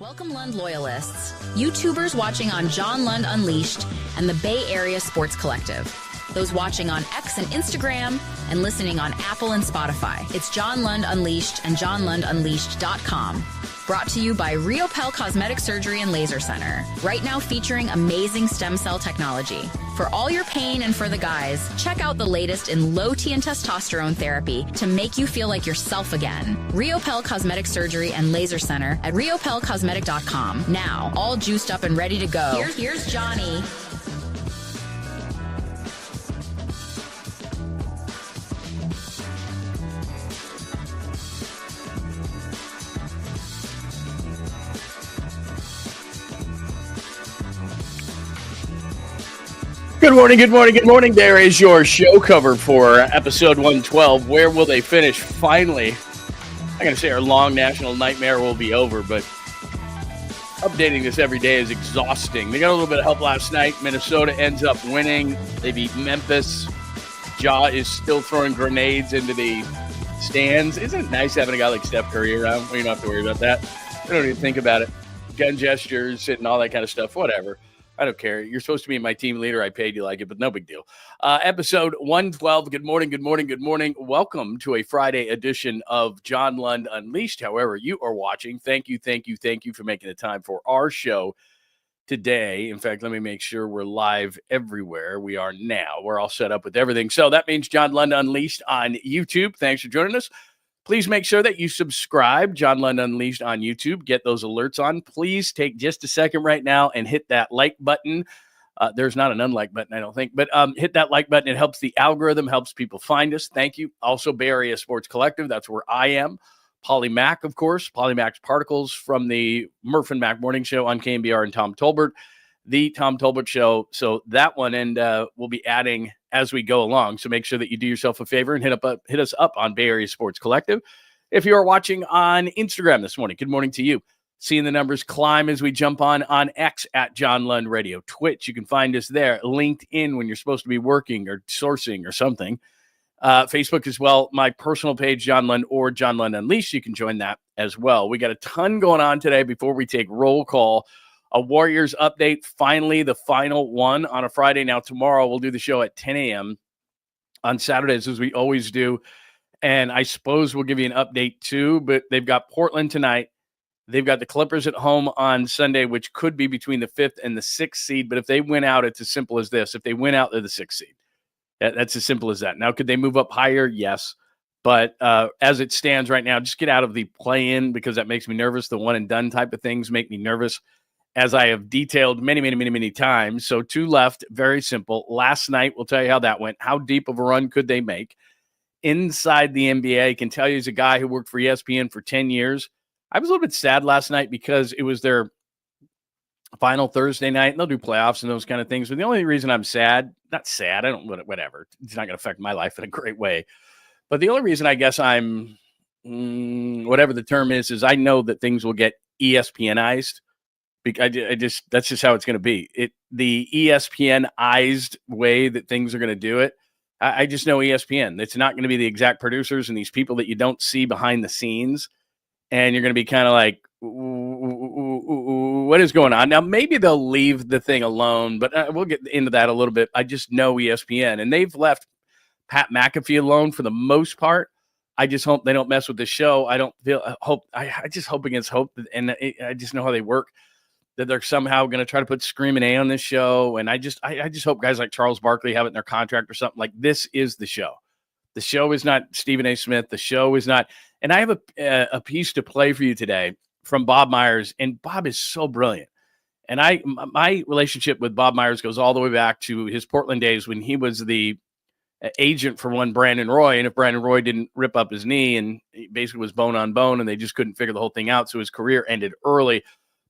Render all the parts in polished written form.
Welcome, Lund loyalists, YouTubers watching on John Lund Unleashed and the Bay Area Sports Collective. Those watching on X and Instagram and listening on Apple and Spotify. It's John Lund Unleashed and JohnLundUnleashed.com. Brought to you by Riopel Cosmetic Surgery and Laser Center. Right now featuring amazing stem cell technology. For all your pain and for the guys, check out the latest in low T and testosterone therapy to make you feel like yourself again. Riopel Cosmetic Surgery and Laser Center at riopelcosmetic.com. Now, all juiced up and ready to go. Here's Johnny. Good morning. There is your show cover for episode 112. Where will they finish? Finally, I'm going to say our long national nightmare will be over, but updating this every day is exhausting. They got a little bit of help last night. Minnesota ends up winning. They beat Memphis. Ja is still throwing grenades into the stands. Isn't it nice having a guy like Steph Curry around? We don't have to worry about that. We don't even think about it. Gun gestures and all that kind of stuff, whatever. I don't care. You're supposed to be my team leader. I paid you like it, but no big deal. Episode 112. Good morning. Welcome to a Friday edition of John Lund Unleashed. However you are watching, thank you for making the time for our show today. In fact, let me make sure we're live everywhere. We are now. We're all set up with everything. So that means John Lund Unleashed on YouTube. Thanks for joining us. Please make sure that you subscribe, John Lund Unleashed on YouTube. Get those alerts on. Please take just a second right now and hit that like button. There's not an unlike button, I don't think, but hit that like button. It helps the algorithm, helps people find us. Thank you. Also, Bay Area Sports Collective. That's where I am. Polly Mac, of course. Polly Mac's Particles from the Murph and Mac Morning Show on KMBR and Tom Tolbert. The Tom Tolbert Show. So that one, and we'll be adding as we go along. So make sure that you do yourself a favor and hit us up on Bay Area Sports Collective. If you are watching on Instagram this morning, good morning to you. Seeing the numbers climb as we jump on X at John Lund Radio. Twitch, you can find us there. LinkedIn when you're supposed to be working or sourcing or something. Facebook as well. My personal page, John Lund or John Lund Unleashed. You can join that as well. We got a ton going on today before we take roll call. A Warriors update, finally the final one on a Friday. Now tomorrow we'll do the show at 10 a.m. on Saturdays as we always do. And I suppose we'll give you an update too, but they've got Portland tonight. They've got the Clippers at home on Sunday, which could be between the 5th and the 6th seed. But if they win out, it's as simple as this. If they win out, they're the 6th seed. That's as simple as that. Now, could they move up higher? Yes. But as it stands right now, just get out of the play-in because that makes me nervous. The one-and-done type of things make me nervous, as I have detailed many times. So 2 left, very simple. Last night, we'll tell you how that went. How deep of a run could they make? Inside the NBA, I can tell you as a guy who worked for ESPN for 10 years, I was a little bit sad last night because it was their final Thursday night, and they'll do playoffs and those kind of things. But the only reason I'm sad, not sad, I don't, whatever. It's not going to affect my life in a great way. But the only reason I guess I'm, whatever the term is I know that things will get ESPNized. That's just how it's going to be. The ESPNized way that things are going to do it. I just know ESPN. It's not going to be the exact producers and these people that you don't see behind the scenes. And you're going to be kind of like, what is going on? Now, maybe they'll leave the thing alone, but we'll get into that a little bit. I just know ESPN, and they've left Pat McAfee alone for the most part. I just hope they don't mess with the show. I just hope against hope, and I just know how they work, that they're somehow going to try to put Screaming A on this show. And I just hope guys like Charles Barkley have it in their contract or something. Like, this is the show. The show is not Stephen A. Smith. The show is not. And I have a piece to play for you today from Bob Myers, and Bob is so brilliant. And my relationship with Bob Myers goes all the way back to his Portland days when he was the agent for one Brandon Roy. And if Brandon Roy didn't rip up his knee and he basically was bone on bone and they just couldn't figure the whole thing out, so his career ended early.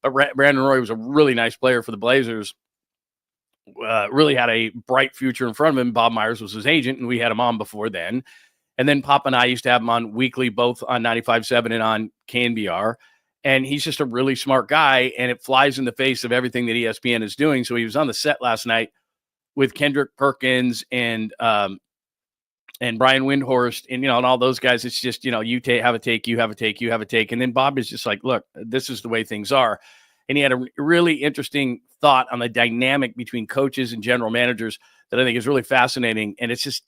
But Brandon Roy was a really nice player for the Blazers, really had a bright future in front of him. Bob Myers was his agent, and we had him on before then. And then Pop and I used to have him on weekly, both on 95.7 and on KNBR. And he's just a really smart guy, and it flies in the face of everything that ESPN is doing. So he was on the set last night with Kendrick Perkins and and Brian Windhorst and, and all those guys. It's just, you have a take, you have a take, you have a take. And then Bob is just like, look, this is the way things are. And he had a really interesting thought on the dynamic between coaches and general managers that I think is really fascinating. And it's just,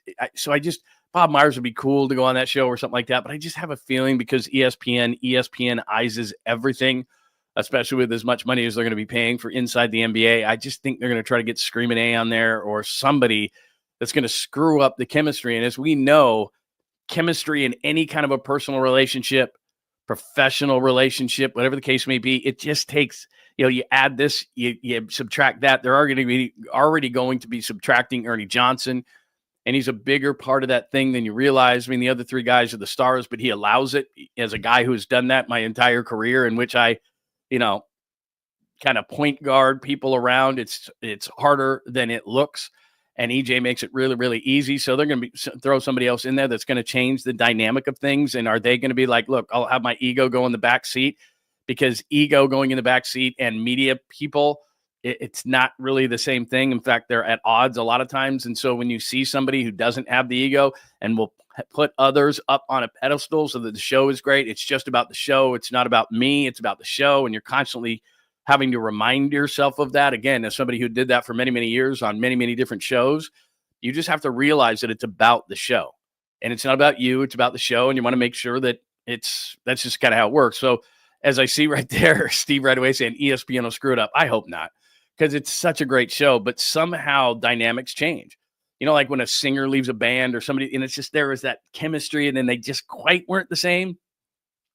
Bob Myers would be cool to go on that show or something like that. But I just have a feeling because ESPNizes everything, especially with as much money as they're going to be paying for Inside the NBA. I just think they're going to try to get Screaming A on there or somebody that's going to screw up the chemistry. And as we know, chemistry in any kind of a personal relationship, professional relationship, whatever the case may be, it just takes, you add this, you subtract that. They're already going to be subtracting Ernie Johnson, and he's a bigger part of that thing than you realize. I mean, the other three guys are the stars, but he allows it as a guy who's done that my entire career, in which I, kind of point guard people around. It's harder than it looks. And EJ makes it really, really easy. So they're going to throw somebody else in there that's going to change the dynamic of things. And are they going to be like, look, I'll have my ego go in the back seat? Because ego going in the back seat and media people, it's not really the same thing. In fact, they're at odds a lot of times. And so when you see somebody who doesn't have the ego and will put others up on a pedestal so that the show is great, it's just about the show. It's not about me. It's about the show. And you're constantly having to remind yourself of that. Again, as somebody who did that for many, many years on many, many different shows, you just have to realize that it's about the show. And it's not about you. It's about the show. And you want to make sure that that's just kind of how it works. So as I see right there, Steve right away saying ESPN will screw it up. I hope not, because it's such a great show. But somehow dynamics change. Like when a singer leaves a band or somebody, and it's just there is that chemistry, and then they just quite weren't the same.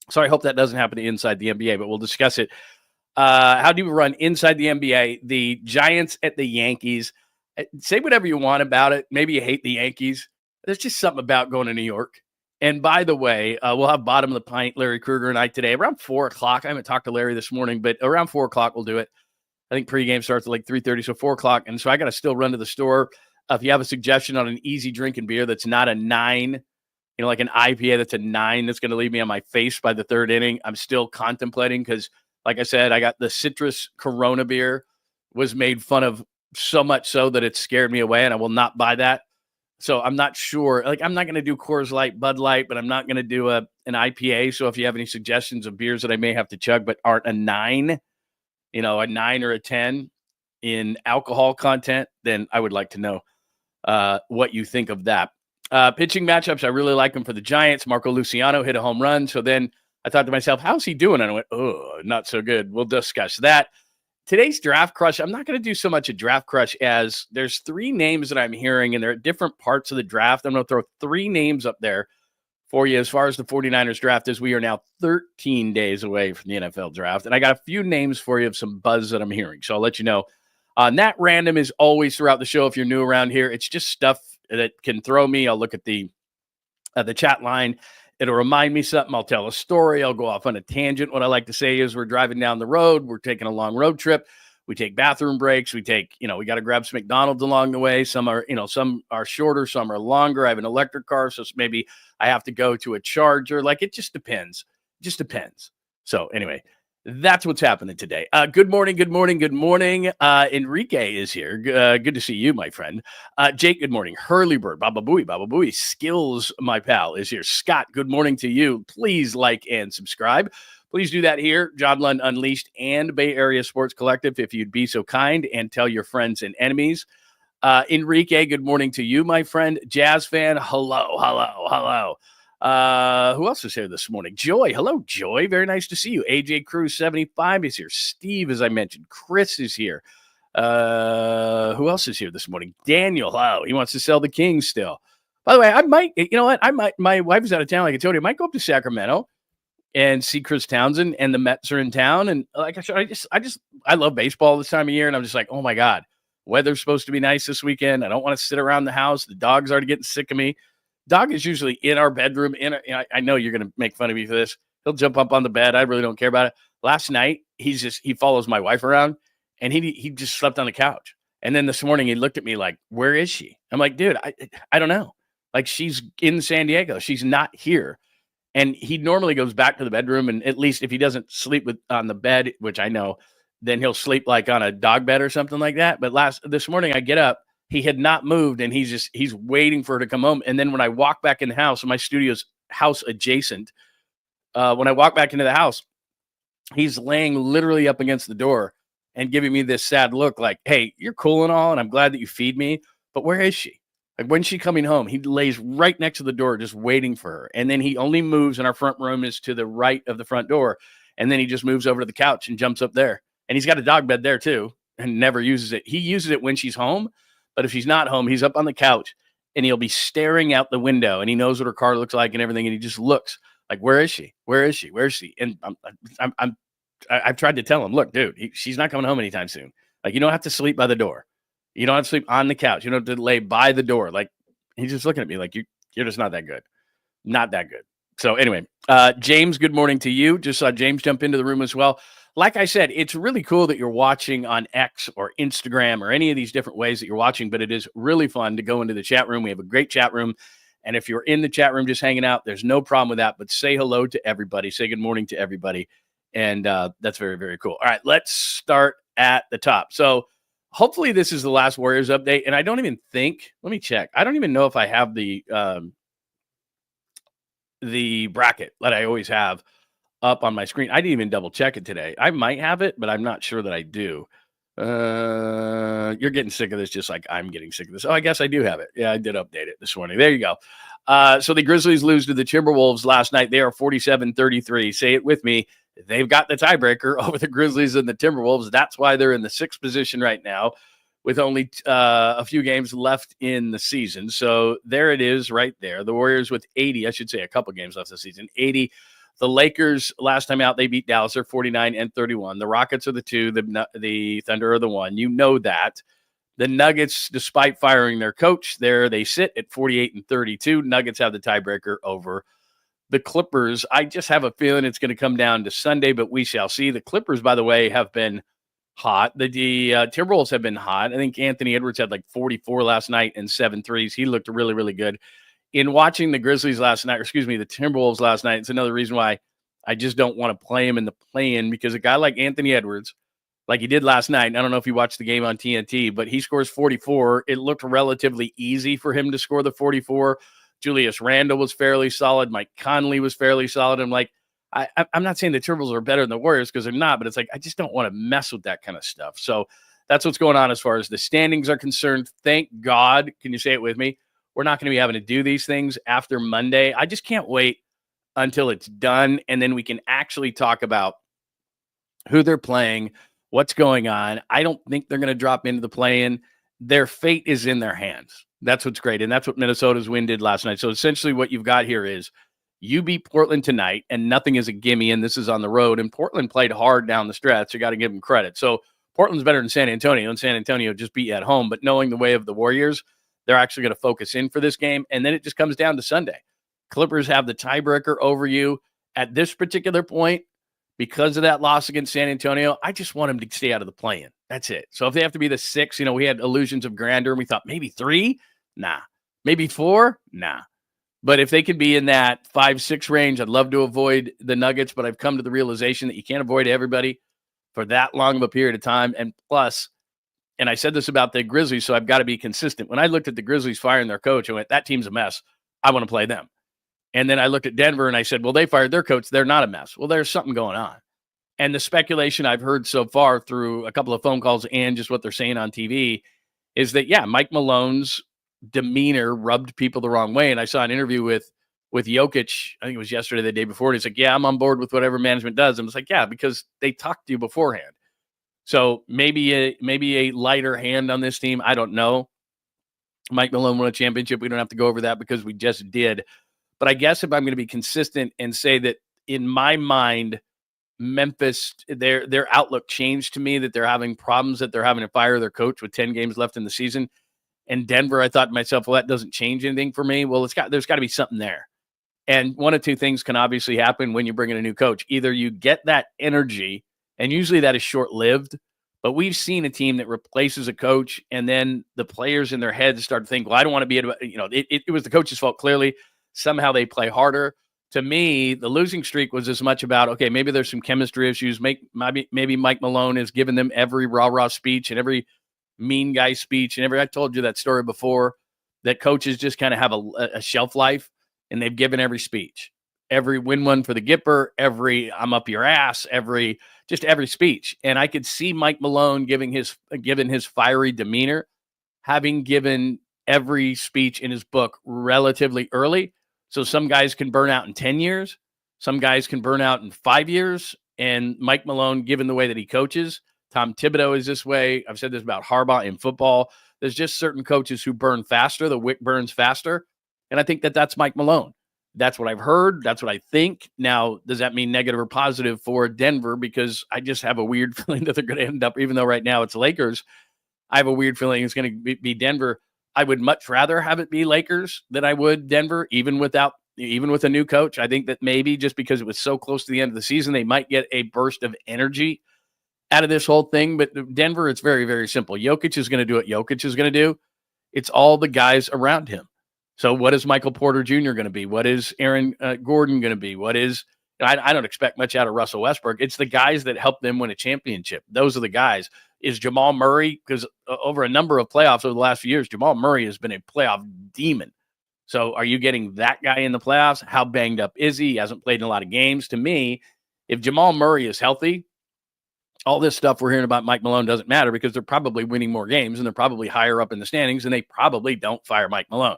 So I hope that doesn't happen to Inside the NBA, but we'll discuss it. How do you run Inside the NBA? The Giants at the Yankees. Say whatever you want about it. Maybe you hate the Yankees. There's just something about going to New York. And by the way, we'll have Bottom of the Pint, Larry Krueger and I today around 4 o'clock. I haven't talked to Larry this morning, but around 4 o'clock we'll do it. I think pregame starts at like 3:30, so 4 o'clock. And so I got to still run to the store. If you have a suggestion on an easy drinking beer that's not a 9, like an IPA that's a 9 that's going to leave me on my face by the third inning, I'm still contemplating because, like I said, I got the citrus Corona beer was made fun of so much so that it scared me away, and I will not buy that. So I'm not sure. Like, I'm not going to do Coors Light, Bud Light, but I'm not going to do an IPA. So if you have any suggestions of beers that I may have to chug but aren't a 9, a 9 or a 10 in alcohol content, then I would like to know what you think of that. Pitching matchups, I really like them for the Giants. Marco Luciano hit a home run. So then I thought to myself, how's he doing? And I went, oh, not so good. We'll discuss that. Today's draft crush, I'm not going to do so much a draft crush as there's 3 names that I'm hearing, and they're at different parts of the draft. I'm going to throw 3 names up there for you as far as the 49ers draft is. We are now 13 days away from the NFL draft, and I got a few names for you of some buzz that I'm hearing. So I'll let you know. Nat Random is always throughout the show. If you're new around here, it's just stuff that can throw me. I'll look at the chat line. It'll remind me something. I'll tell a story. I'll go off on a tangent. What I like to say is we're driving down the road. We're taking a long road trip. We take bathroom breaks. We take, we got to grab some McDonald's along the way. Some are, some are shorter. Some are longer. I have an electric car, so maybe I have to go to a charger. Like, it just depends. Just depends. So anyway, that's what's happening today. Good morning. Enrique is here. Good to see you, my friend. Jake, good morning. Hurleybird, Baba Booey. Skills, my pal, is here. Scott, good morning to you. Please like and subscribe. Please do that here, John Lund Unleashed and Bay Area Sports Collective, if you'd be so kind, and tell your friends and enemies. Enrique, good morning to you, my friend. Jazz fan, hello. Who else is here this morning? Joy. Hello, Joy. Very nice to see you. AJ Cruz 75 is here. Steve, as I mentioned. Chris is here. Who else is here this morning? Daniel. Hello. He wants to sell the Kings still. By the way, I might, my wife is out of town. Like I told you, I might go up to Sacramento and see Chris Townsend, and the Mets are in town. And like I said, I love baseball this time of year. And I'm just like, oh my God, weather's supposed to be nice this weekend. I don't want to sit around the house. The dog's already getting sick of me. Dog is usually in our bedroom. I know you're going to make fun of me for this. He'll jump up on the bed. I really don't care about it. Last night, he follows my wife around, and he just slept on the couch. And then this morning, he looked at me like, where is she? I'm like, dude, I don't know. Like, she's in San Diego. She's not here. And he normally goes back to the bedroom, and at least if he doesn't sleep on the bed, which I know, then he'll sleep like on a dog bed or something like that. But this morning, I get up, He had not moved, and he's waiting for her to come home. And then when I walk back in the house, my studio's house adjacent, when I walk back into the house, he's laying literally up against the door and giving me this sad look like, hey, you're cool and all, and I'm glad that you feed me, but where is she? Like, when's she coming home? He lays right next to the door just waiting for her. And then he only moves, and our front room is to the right of the front door. And then he just moves over to the couch and jumps up there. And he's got a dog bed there too and never uses it. He uses it when she's home, but if she's not home, he's up on the couch and he'll be staring out the window, and he knows what her car looks like and everything. And he just looks like, where is she? Where is she? Where is she? And I've tried to tell him, look, dude, she's not coming home anytime soon. Like, you don't have to sleep by the door. You don't have to sleep on the couch. You don't have to lay by the door. Like, he's just looking at me like, you're just not that good. Not that good. So anyway, James, good morning to you. Just saw James jump into the room as well. Like I said, it's really cool that you're watching on X or Instagram or any of these different ways that you're watching, but it is really fun to go into the chat room. We have a great chat room. And if you're in the chat room just hanging out, there's no problem with that, but say hello to everybody. Say good morning to everybody. And that's very, very cool. All right, let's start at the top. So hopefully this is the last Warriors update. And I don't even think, let me check. I don't even know if I have the bracket that I always have up on my screen. I didn't even double check it today. I might have it, but I'm not sure that I do. You're getting sick of this just like I'm getting sick of this. Oh, I guess I do have it. Yeah, I did update it this morning. There you go. So the Grizzlies lose to the Timberwolves last night. They are 47-33. Say it with me. They've got the tiebreaker over the Grizzlies and the Timberwolves. That's why they're in the 6th position right now with only a few games left in the season. So there it is right there. The Warriors with 80, I should say a couple games left the season, 80. The Lakers, last time out, they beat Dallas. They're 49-31. The Rockets are the 2. The Thunder are the 1. You know that. The Nuggets, despite firing their coach, they sit at 48-32. Nuggets have the tiebreaker over the Clippers. I just have a feeling it's going to come down to Sunday, but we shall see. The Clippers, by the way, have been hot. The Timberwolves have been hot. I think Anthony Edwards had like 44 last night and 7 threes. He looked really, really good. In watching the Grizzlies last night, the Timberwolves last night, it's another reason why I just don't want to play him in the play-in, because a guy like Anthony Edwards, like he did last night, I don't know if you watched the game on TNT, but he scores 44. It looked relatively easy for him to score the 44. Julius Randle was fairly solid. Mike Conley was fairly solid. I'm like, I'm not saying the Timberwolves are better than the Warriors, because they're not, but it's like, I just don't want to mess with that kind of stuff. So that's what's going on as far as the standings are concerned. Thank God. Can you say it with me? We're not going to be having to do these things after Monday. I just can't wait until it's done, and then we can actually talk about who they're playing, what's going on. I don't think they're going to drop into the play-in. Their fate is in their hands. That's what's great, and that's what Minnesota's win did last night. So essentially what you've got here is you beat Portland tonight, and nothing is a gimme, and this is on the road, and Portland played hard down the stretch. You got to give them credit. So Portland's better than San Antonio, and San Antonio just beat you at home. But knowing the way of the Warriors, they're actually going to focus in for this game, and then it just comes down to Sunday. Clippers have the tiebreaker over you at this particular point because of that loss against San Antonio. I just want them to stay out of the play-in. That's it. So if they have to be the 6, we had illusions of grandeur, and we thought maybe 3, nah. Maybe 4, nah. But if they could be in that 5-6 range, I'd love to avoid the Nuggets, but I've come to the realization that you can't avoid everybody for that long of a period of time. And plus, and I said this about the Grizzlies, so I've got to be consistent. When I looked at the Grizzlies firing their coach, I went, that team's a mess. I want to play them. And then I looked at Denver and I said, well, they fired their coach. They're not a mess. Well, there's something going on. And the speculation I've heard so far through a couple of phone calls and just what they're saying on TV is that, yeah, Mike Malone's demeanor rubbed people the wrong way. And I saw an interview with Jokic, I think it was yesterday, the day before. And he's like, yeah, I'm on board with whatever management does. And it's like, yeah, because they talked to you beforehand. So maybe a lighter hand on this team. I don't know. Mike Malone won a championship. We don't have to go over that because we just did. But I guess if I'm going to be consistent and say that in my mind, Memphis, their outlook changed to me, that they're having problems, that they're having to fire their coach with 10 games left in the season. And Denver, I thought to myself, well, that doesn't change anything for me. Well, there's got to be something there. And one of two things can obviously happen when you bring in a new coach. Either you get that energy, and usually that is short-lived, but we've seen a team that replaces a coach, and then the players in their heads start to think, well, I don't want to be, it was the coach's fault, clearly. Somehow they play harder. To me, the losing streak was as much about, okay, maybe there's some chemistry issues. Maybe Mike Malone has given them every rah-rah speech and every mean guy speech. And I told you that story before, that coaches just kind of have a shelf life, and they've given every speech, every win one for the Gipper, every I'm up your ass, every speech. And I could see Mike Malone given his fiery demeanor, having given every speech in his book relatively early. So some guys can burn out in 10 years. Some guys can burn out in 5 years. And Mike Malone, given the way that he coaches, Tom Thibodeau is this way. I've said this about Harbaugh in football. There's just certain coaches who burn faster. The wick burns faster. And I think that that's Mike Malone. That's what I've heard. That's what I think. Now, does that mean negative or positive for Denver? Because I just have a weird feeling that they're going to end up, even though right now it's Lakers, I have a weird feeling it's going to be Denver. I would much rather have it be Lakers than I would Denver, even with a new coach. I think that maybe just because it was so close to the end of the season, they might get a burst of energy out of this whole thing. But Denver, it's very, very simple. Jokic is going to do what Jokic is going to do. It's all the guys around him. So what is Michael Porter Jr. going to be? What is Aaron Gordon going to be? I don't expect much out of Russell Westbrook. It's the guys that help them win a championship. Those are the guys. Is Jamal Murray, because over a number of playoffs over the last few years, Jamal Murray has been a playoff demon. So are you getting that guy in the playoffs? How banged up is he? He hasn't played in a lot of games. To me, if Jamal Murray is healthy, all this stuff we're hearing about Mike Malone doesn't matter, because they're probably winning more games and they're probably higher up in the standings, and they probably don't fire Mike Malone.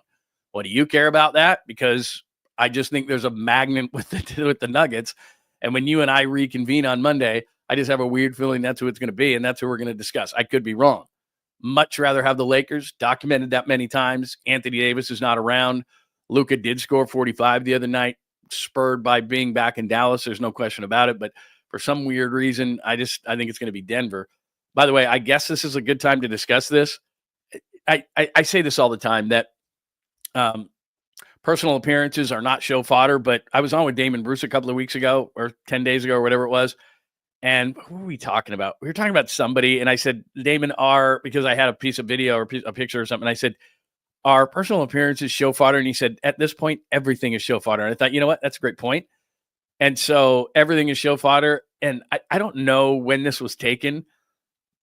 What do you care about that? Because I just think there's a magnet with the Nuggets. And when you and I reconvene on Monday, I just have a weird feeling that's who it's going to be, and that's who we're going to discuss. I could be wrong. Much rather have the Lakers, documented that many times. Anthony Davis is not around. Luka did score 45 the other night, spurred by being back in Dallas. There's no question about it. But for some weird reason, I think it's going to be Denver. By the way, I guess this is a good time to discuss this. I say this all the time, that personal appearances are not show fodder, but I was on with Damon Bruce a couple of weeks ago, or 10 days ago, or whatever it was. And who were we talking about? We were talking about somebody, and I said, Damon, because I had a piece of video or a picture or something, I said, are personal appearances show fodder? And he said, at this point, everything is show fodder. And I thought, you know what? That's a great point. And so everything is show fodder. And I don't know when this was taken.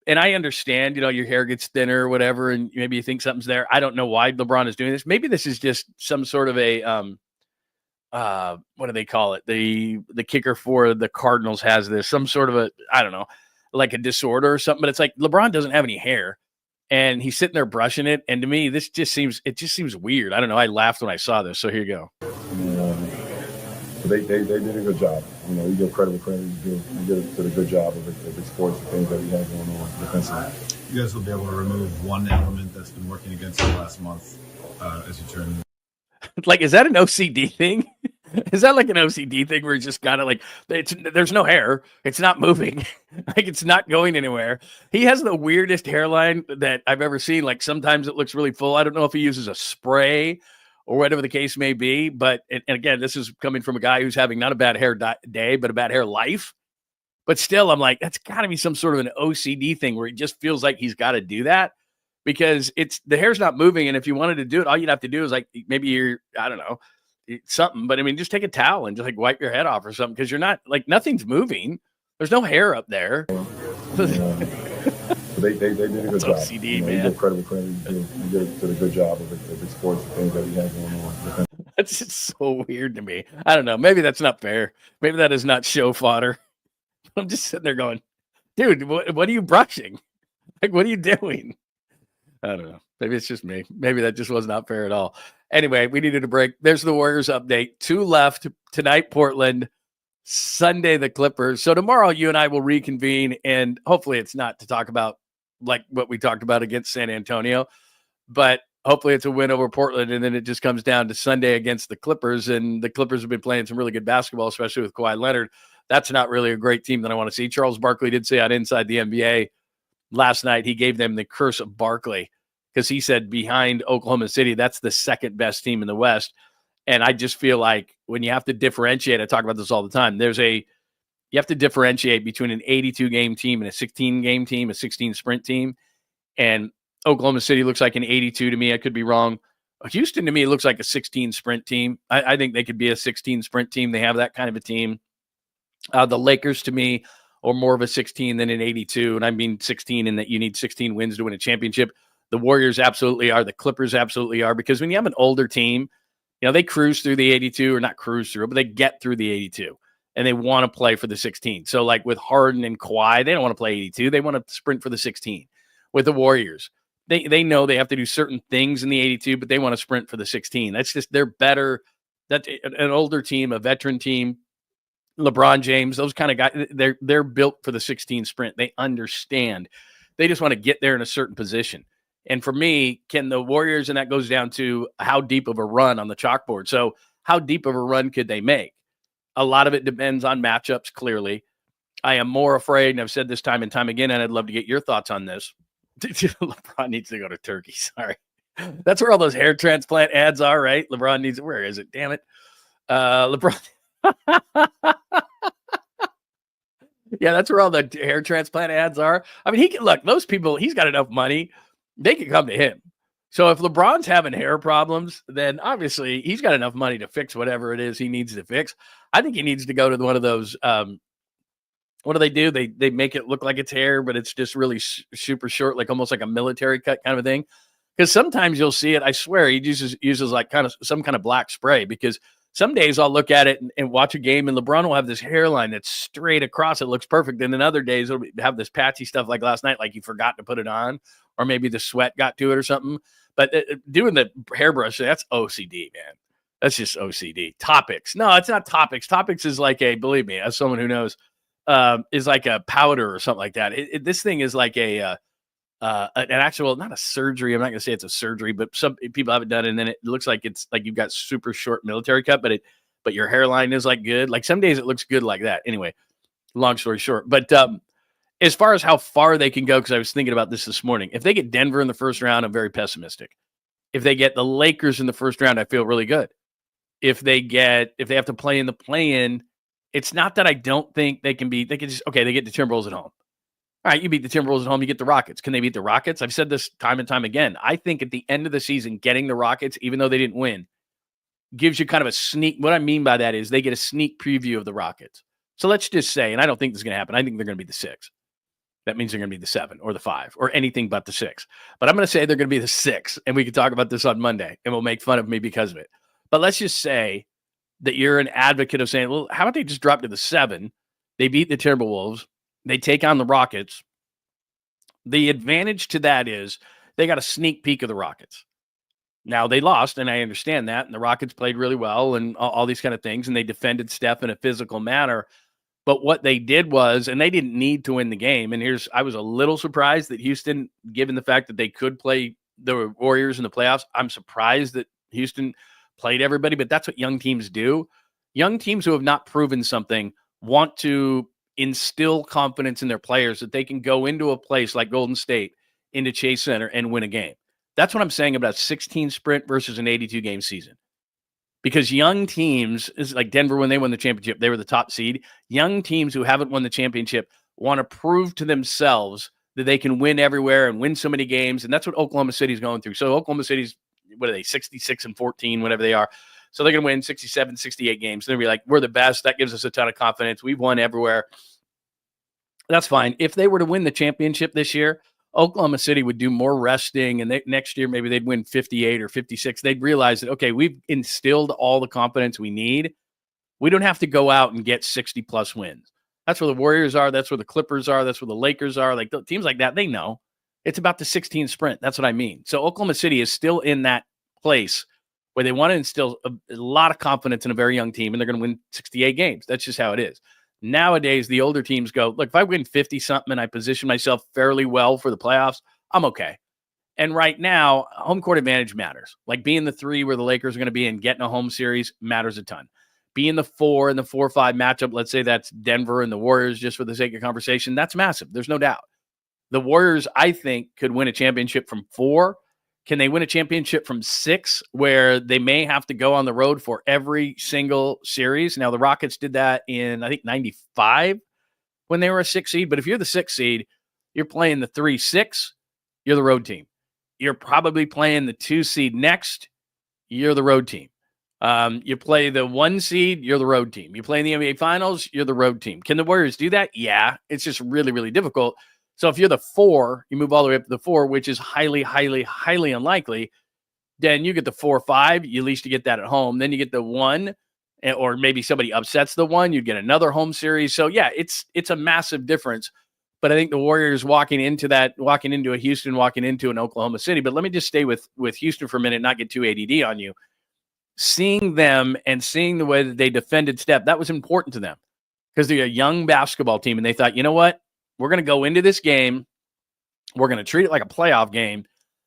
And I understand, your hair gets thinner or whatever, and maybe you think something's there. I don't know why LeBron is doing this. Maybe this is just some sort of a, what do they call it? The kicker for the Cardinals has this, some sort of I don't know, like a disorder or something. But it's like LeBron doesn't have any hair, and he's sitting there brushing it. And to me, it just seems weird. I don't know. I laughed when I saw this. So here you go. They did a good job. We give credit where credit is due. We did a good job of exporting the things that we have going on defensively. You guys will be able to remove one element that's been working against you last month as you turn. Like, is that an OCD thing? Is that like an OCD thing where it's just kind of like, there's no hair, it's not moving, like it's not going anywhere? He has the weirdest hairline that I've ever seen. Like, sometimes it looks really full. I don't know if he uses a spray or whatever the case may be. But, and again, this is coming from a guy who's having not a bad hair day, but a bad hair life. But still, I'm like, that's got to be some sort of an OCD thing where he just feels like he's got to do that, because the hair's not moving. And if you wanted to do it, all you'd have to do is like, maybe I don't know, something. But I mean, just take a towel and just like wipe your head off or something, because you're not, like, nothing's moving. There's no hair up there. They did a good job. OCD, man. We give credit where credit is due. We did a good job of exporting the things that we have going on. That's just so weird to me. I don't know. Maybe that's not fair. Maybe that is not show fodder. I'm just sitting there going, dude, what are you brushing? Like, what are you doing? I don't know. Maybe it's just me. Maybe that just was not fair at all. Anyway, we needed a break. There's the Warriors update. 2 left tonight, Portland. Sunday, the Clippers. So tomorrow, you and I will reconvene, and hopefully it's not to talk about like what we talked about against San Antonio, but hopefully it's a win over Portland, and then it just comes down to Sunday against the Clippers. And the Clippers have been playing some really good basketball, especially with Kawhi Leonard. That's not really a great team that I want to see. Charles Barkley did say on Inside the NBA last night, he gave them the curse of Barkley, because he said behind Oklahoma City, that's the second best team in the West. And I just feel like when you have to differentiate, I talk about this all the time, you have to differentiate between an 82-game team and a 16-game team, a 16-sprint team. And Oklahoma City looks like an 82 to me. I could be wrong. Houston, to me, looks like a 16-sprint team. I think they could be a 16-sprint team. They have that kind of a team. The Lakers, to me, or more of a 16 than an 82. And I mean 16 in that you need 16 wins to win a championship. The Warriors absolutely are. The Clippers absolutely are. Because when you have an older team, they cruise through the 82, or not cruise through, but they get through the 82. And they want to play for the 16. So like with Harden and Kawhi, they don't want to play 82. They want to sprint for the 16. With the Warriors, they know they have to do certain things in the 82, but they want to sprint for the 16. That's just, they're better. That's an older team, a veteran team. LeBron James, those kind of guys, they're built for the 16 sprint. They understand. They just want to get there in a certain position. And for me, can the Warriors, and that goes down to how deep of a run on the chalkboard. So how deep of a run could they make? A lot of it depends on matchups, clearly. I am more afraid, and I've said this time and time again, and I'd love to get your thoughts on this. LeBron needs to go to Turkey. Sorry. That's where all those hair transplant ads are, right? LeBron needs it. Where is it? Damn it. LeBron. Yeah, that's where all the hair transplant ads are. I mean, those people, he's got enough money. They can come to him. So if LeBron's having hair problems, then obviously he's got enough money to fix whatever it is he needs to fix. I think he needs to go to one of those. What do? They make it look like it's hair, but it's just really super short, like almost like a military cut kind of a thing. Because sometimes you'll see it. I swear he uses like kind of some kind of black spray, because some days I'll look at it and watch a game, and LeBron will have this hairline that's straight across. It looks perfect. And then other days it'll have this patchy stuff like last night, like he forgot to put it on, or maybe the sweat got to it or something. But doing the hairbrush, that's OCD, man. That's just OCD. Topics. No, it's not Topics. Topics is like believe me, as someone who knows, is like a powder or something like that. This thing is like an actual, not a surgery. I'm not going to say it's a surgery, but some people have it done, and then it looks like it's like you've got super short military cut, but your hairline is like good. Like some days it looks good like that. Anyway, long story short. But as far as how far they can go, because I was thinking about this morning, if they get Denver in the first round, I'm very pessimistic. If they get the Lakers in the first round, I feel really good. If they have to play in the play-in, it's not that I don't think they can get the Timberwolves at home. All right, you beat the Timberwolves at home, you get the Rockets. Can they beat the Rockets? I've said this time and time again. I think at the end of the season, getting the Rockets, even though they didn't win, gives you kind of a sneak. What I mean by that is they get a sneak preview of the Rockets. So let's just say, and I don't think this is going to happen, I think they're going to be the 6. That means they're going to be the 7 or the 5 or anything but the 6. But I'm going to say they're going to be the 6, and we can talk about this on Monday, and we'll make fun of me because of it. But let's just say that you're an advocate of saying, well, how about they just drop to the 7? They beat the Timberwolves. They take on the Rockets. The advantage to that is they got a sneak peek of the Rockets. Now, they lost, and I understand that, and the Rockets played really well and all these kind of things, and they defended Steph in a physical manner. But what they did was, and they didn't need to win the game, and I was a little surprised that Houston, given the fact that they could play the Warriors in the playoffs, I'm surprised that Houston played everybody, but that's what young teams do. Young teams who have not proven something want to instill confidence in their players that they can go into a place like Golden State, into Chase Center, and win a game. That's what I'm saying about a 16 sprint versus an 82-game season. Because young teams, is like Denver when they won the championship, they were the top seed. Young teams who haven't won the championship want to prove to themselves that they can win everywhere and win so many games, and that's what Oklahoma City's going through. So Oklahoma City's, what are they, 66-14, whatever they are. So they're going to win 67, 68 games. They're going to be like, we're the best. That gives us a ton of confidence. We've won everywhere. That's fine. If they were to win the championship this year, Oklahoma City would do more resting, and next year maybe they'd win 58 or 56. They'd realize that, okay, we've instilled all the confidence we need. We don't have to go out and get 60-plus wins. That's where the Warriors are. That's where the Clippers are. That's where the Lakers are. Like teams like that, they know. It's about the 16 sprint. That's what I mean. So Oklahoma City is still in that place where they want to instill a lot of confidence in a very young team, and they're going to win 68 games. That's just how it is. Nowadays, the older teams go, look, if I win 50-something and I position myself fairly well for the playoffs, I'm okay. And right now, home court advantage matters. Like being the 3 where the Lakers are going to be and getting a home series matters a ton. Being the 4 in the 4-5 matchup, let's say that's Denver and the Warriors, just for the sake of conversation, that's massive. There's no doubt. The Warriors, I think, could win a championship from 4. Can they win a championship from 6, where they may have to go on the road for every single series? Now, the Rockets did that in, I think, 95 when they were a 6 seed. But if you're the 6 seed, you're playing the 3-6, you're the road team. You're probably playing the 2 seed next, you're the road team. You play the 1 seed, you're the road team. You play in the NBA Finals, you're the road team. Can the Warriors do that? Yeah. It's just really, really difficult. So if you're the 4, you move all the way up to the 4, which is highly, highly, highly unlikely. Then you get the 4 or 5. At least you get that at home. Then you get the 1, or maybe somebody upsets the 1. You'd get another home series. So yeah, it's a massive difference. But I think the Warriors walking into a Houston, walking into an Oklahoma City. But let me just stay with Houston for a minute, not get too ADD on you. Seeing them and seeing the way that they defended Steph, that was important to them because they're a young basketball team. And they thought, you know what? We're going to go into this game. We're going to treat it like a playoff game.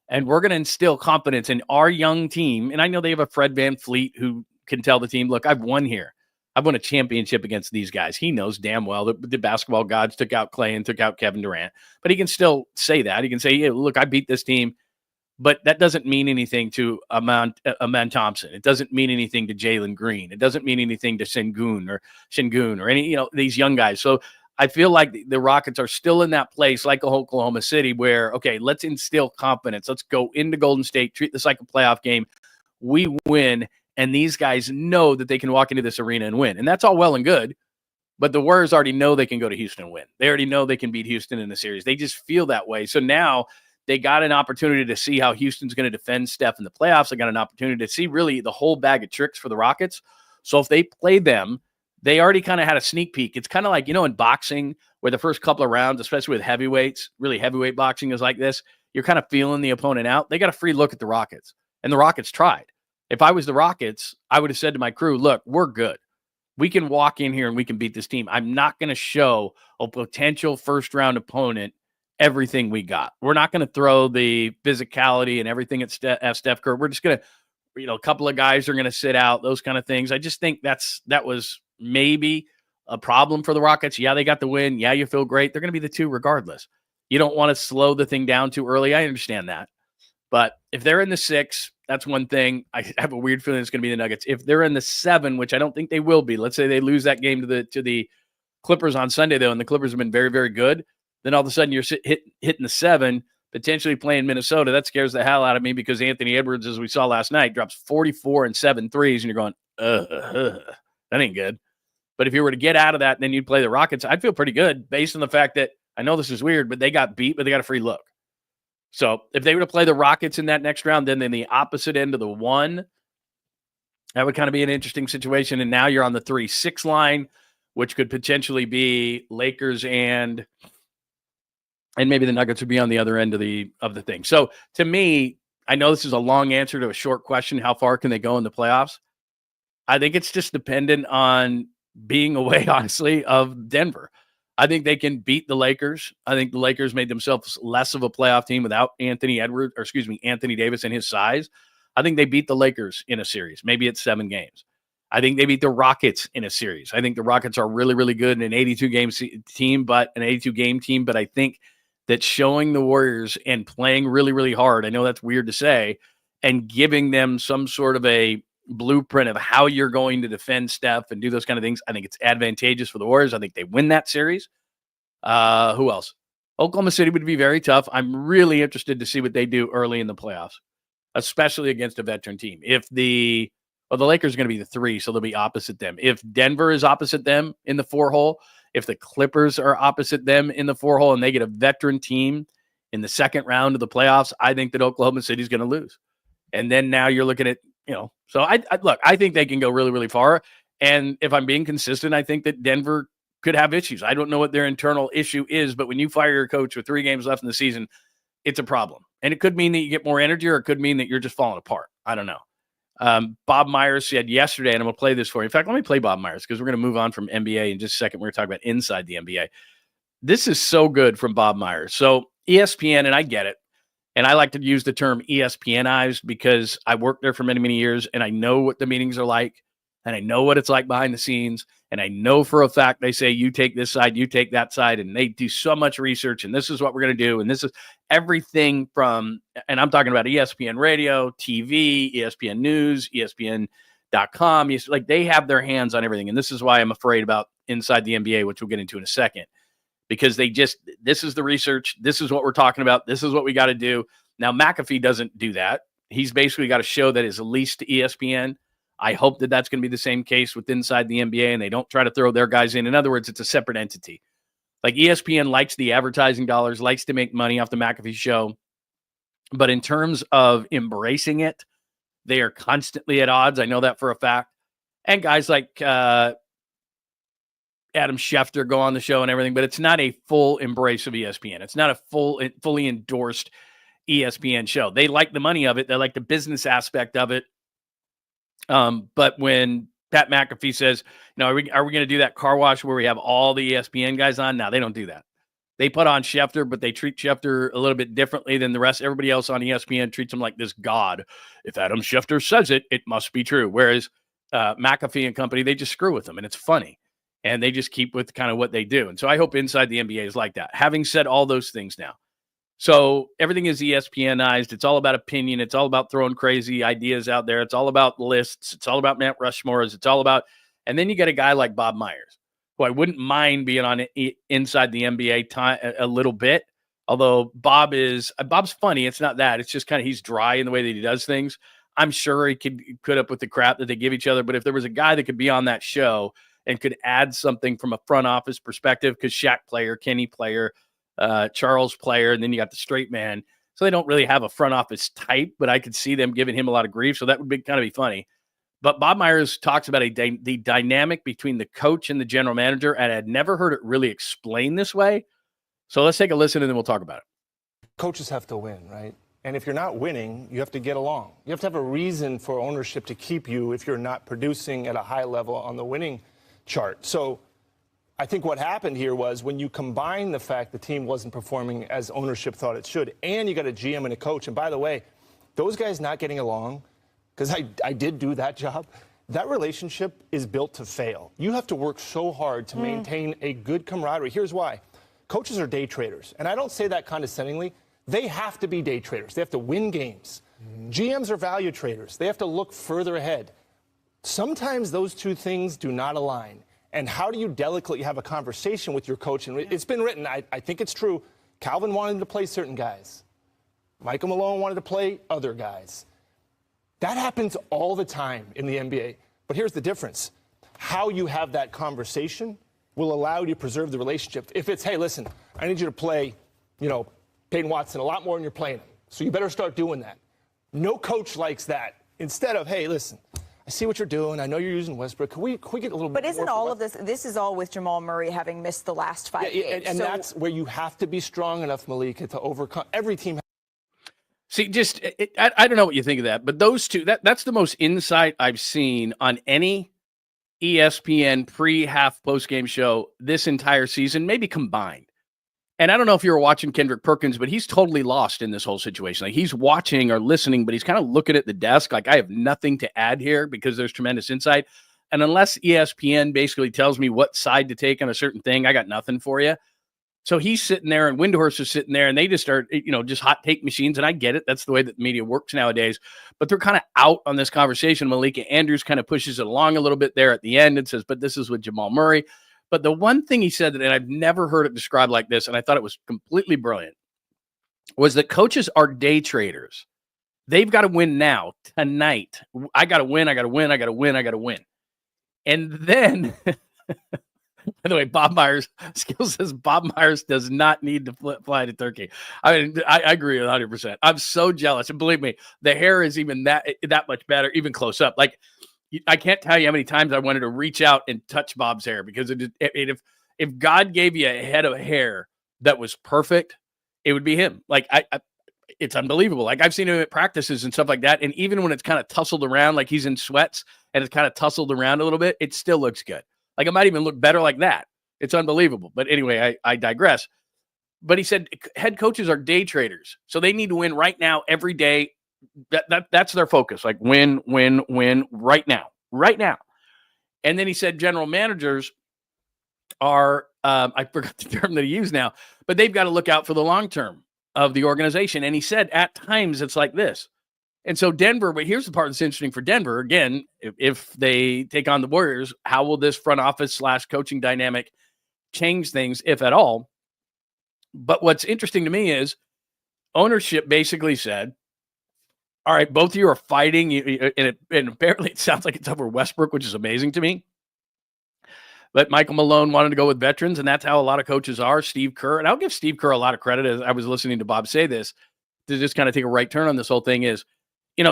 And we're going to instill confidence in our young team. And I know they have a Fred VanVleet who can tell the team, look, I've won here. I've won a championship against these guys. He knows damn well that the basketball gods took out Clay and took out Kevin Durant. But he can still say that. He can say, yeah, look, I beat this team. But that doesn't mean anything to Aman Thompson. It doesn't mean anything to Jalen Green. It doesn't mean anything to Sengun or any, these young guys. So I feel like the Rockets are still in that place like Oklahoma City where, okay, let's instill confidence. Let's go into Golden State, treat this like a playoff game. We win, and these guys know that they can walk into this arena and win. And that's all well and good, but the Warriors already know they can go to Houston and win. They already know they can beat Houston in the series. They just feel that way. So now they got an opportunity to see how Houston's going to defend Steph in the playoffs. They got an opportunity to see really the whole bag of tricks for the Rockets. So if they play them, they already kind of had a sneak peek. It's kind of like, in boxing where the first couple of rounds, especially with heavyweights, really heavyweight boxing is like this. You're kind of feeling the opponent out. They got a free look at the Rockets, and the Rockets tried. If I was the Rockets, I would have said to my crew, look, we're good. We can walk in here and we can beat this team. I'm not going to show a potential first-round opponent everything we got. We're not going to throw the physicality and everything at Steph Curry. We're just going to, a couple of guys are going to sit out, those kind of things. I just think that was maybe a problem for the Rockets. Yeah, they got the win. Yeah, you feel great. They're going to be the 2 regardless. You don't want to slow the thing down too early. I understand that. But if they're in the 6, that's one thing. I have a weird feeling it's going to be the Nuggets. If they're in the 7, which I don't think they will be, let's say they lose that game to the Clippers on Sunday, though, and the Clippers have been very, very good, then all of a sudden you're hitting the 7, potentially playing Minnesota. That scares the hell out of me because Anthony Edwards, as we saw last night, drops 44 and 7 threes, and you're going, that ain't good. But if you were to get out of that, and then you'd play the Rockets, I'd feel pretty good based on the fact that I know this is weird, but they got beat, but they got a free look. So if they were to play the Rockets in that next round, then the opposite end of the 1, that would kind of be an interesting situation. And now you're on the 3-6 line, which could potentially be Lakers and maybe the Nuggets would be on the other end of the thing. So to me, I know this is a long answer to a short question. How far can they go in the playoffs? I think it's just dependent on being away, honestly, of Denver. I think they can beat the Lakers. I think the Lakers made themselves less of a playoff team without Anthony Davis and his size. I think they beat the Lakers in a series. Maybe it's 7 games. I think they beat the Rockets in a series. I think the Rockets are really, really good in an 82-game team, but I think that showing the Warriors and playing really, really hard, I know that's weird to say, and giving them some sort of a blueprint of how you're going to defend Steph and do those kind of things, I think it's advantageous for the Warriors. I think they win that series. Who else? Oklahoma City would be very tough. I'm really interested to see what they do early in the playoffs, especially against a veteran team. The Lakers are going to be the 3, so they'll be opposite them. If Denver is opposite them in the 4 hole, if the Clippers are opposite them in the 4 hole and they get a veteran team in the second round of the playoffs, I think that Oklahoma City is going to lose. And then now you're looking at, so I think they can go really, really far. And if I'm being consistent, I think that Denver could have issues. I don't know what their internal issue is, but when you fire your coach with 3 games left in the season, it's a problem. And it could mean that you get more energy, or it could mean that you're just falling apart. I don't know. Bob Myers said yesterday, and I'm going to play this for you. In fact, let me play Bob Myers because we're going to move on from NBA in just a second. We're going to talk about inside the NBA. This is so good from Bob Myers. So ESPN, and I get it, and I like to use the term ESPNized because I worked there for many, many years, and I know what the meetings are like, and I know what it's like behind the scenes, and I know for a fact they say, you take this side, you take that side, and they do so much research, and this is what we're going to do, and this is everything from, and I'm talking about ESPN Radio, TV, ESPN News, ESPN.com. Like, they have their hands on everything, and this is why I'm afraid about inside the NBA, which we'll get into in a second. Because this is the research. This is what we're talking about. This is what we got to do. Now, McAfee doesn't do that. He's basically got a show that is leased to ESPN. I hope that that's going to be the same case with inside the NBA, and they don't try to throw their guys in. In other words, it's a separate entity. Like ESPN likes the advertising dollars, likes to make money off the McAfee show. But in terms of embracing it, they are constantly at odds. I know that for a fact. And guys like Adam Schefter go on the show and everything, but it's not a full embrace of ESPN. It's not a fully endorsed ESPN show. They like the money of it. They like the business aspect of it. But when Pat McAfee says, are we going to do that car wash where we have all the ESPN guys on? No, they don't do that. They put on Schefter, but they treat Schefter a little bit differently than the rest. Everybody else on ESPN treats him like this god. If Adam Schefter says it, it must be true. Whereas McAfee and company, they just screw with them, and it's funny. And they just keep with kind of what they do. And so I hope inside the NBA is like that. Having said all those things now, so everything is ESPNized. It's all about opinion. It's all about throwing crazy ideas out there. It's all about lists. It's all about Mount Rushmores. It's all about, and then you get a guy like Bob Myers, who I wouldn't mind being on inside the NBA time a little bit. Although Bob's funny. It's not that. It's just kind of, he's dry in the way that he does things. I'm sure he could put up with the crap that they give each other. But if there was a guy that could be on that show and could add something from a front office perspective, because Shaq player, Kenny player, Charles player, and then you got the straight man. So they don't really have a front office type, but I could see them giving him a lot of grief. So that would be kind of be funny. But Bob Myers talks about the dynamic between the coach and the general manager, and I'd never heard it really explained this way. So let's take a listen, and then we'll talk about it. Coaches have to win, right? And if you're not winning, you have to get along. You have to have a reason for ownership to keep you if you're not producing at a high level on the winning chart. So I think what happened here was when you combine the fact the team wasn't performing as ownership thought it should, and you got a GM and a coach, and by the way, those guys not getting along, because I did do that job, that relationship is built to fail. You have to work so hard to maintain a good camaraderie. Here's why. Coaches are day traders, and I don't say that condescendingly. They have to be day traders. They have to win games. GMs are value traders. They have to look further ahead. Sometimes those two things do not align. And how do you delicately have a conversation with your coach? And it's been written, I think it's true, Calvin wanted to play certain guys. Michael Malone wanted to play other guys. That happens all the time in the NBA. But here's the difference. How you have that conversation will allow you to preserve the relationship. If it's, hey, listen, I need you to play, Peyton Watson a lot more than you're playing him. So you better start doing that. No coach likes that. Instead of, hey, listen, I see what you're doing. I know you're using Westbrook. Can we get a little bit more? But isn't all of this is all with Jamal Murray having missed the last 5 games. And that's where you have to be strong enough, Malika, to overcome. Every team. See, I don't know what you think of that, but those two, that's the most insight I've seen on any ESPN pre-half post-game show this entire season, maybe combined. And I don't know if you were watching Kendrick Perkins, but he's totally lost in this whole situation. Like, he's watching or listening, but he's kind of looking at the desk like, I have nothing to add here because there's tremendous insight. And unless ESPN basically tells me what side to take on a certain thing, I got nothing for you. So he's sitting there and Windhorst is sitting there and they just start, just hot take machines. And I get it. That's the way that the media works nowadays. But they're kind of out on this conversation. Malika Andrews kind of pushes it along a little bit there at the end and says, but this is with Jamal Murray. But the one thing he said, and I've never heard it described like this, and I thought it was completely brilliant, was that coaches are day traders. They've got to win now, tonight. I got to win, I got to win, I got to win, I got to win. And then... By the way, Bob Myers says Bob Myers does not need to fly to Turkey. I mean, I agree 100%. I'm so jealous. And believe me, the hair is even that much better, even close up. Like, I can't tell you how many times I wanted to reach out and touch Bob's hair because if God gave you a head of hair that was perfect, it would be him. Like, it's unbelievable. Like, I've seen him at practices and stuff like that. And even when it's kind of tussled around, like he's in sweats and it's kind of tussled around a little bit, it still looks good. Like, it might even look better like that. It's unbelievable. But anyway, I digress. But he said head coaches are day traders. So they need to win right now, every day. That's their focus. Like, win right now. Right now. And then he said general managers are, I forgot the term that he used now, but they've got to look out for the long term of the organization. And he said at times it's like this. And so Denver, but here's the part that's interesting for Denver. Again, if they take on the Warriors, how will this front office / coaching dynamic change things, if at all? But what's interesting to me is ownership basically said, All right, both of you are fighting, and apparently it sounds like it's over Westbrook, which is amazing to me. But Michael Malone wanted to go with veterans, and that's how a lot of coaches are. Steve Kerr, and I'll give Steve Kerr a lot of credit, as I was listening to Bob say this, to just kind of take a right turn on this whole thing is,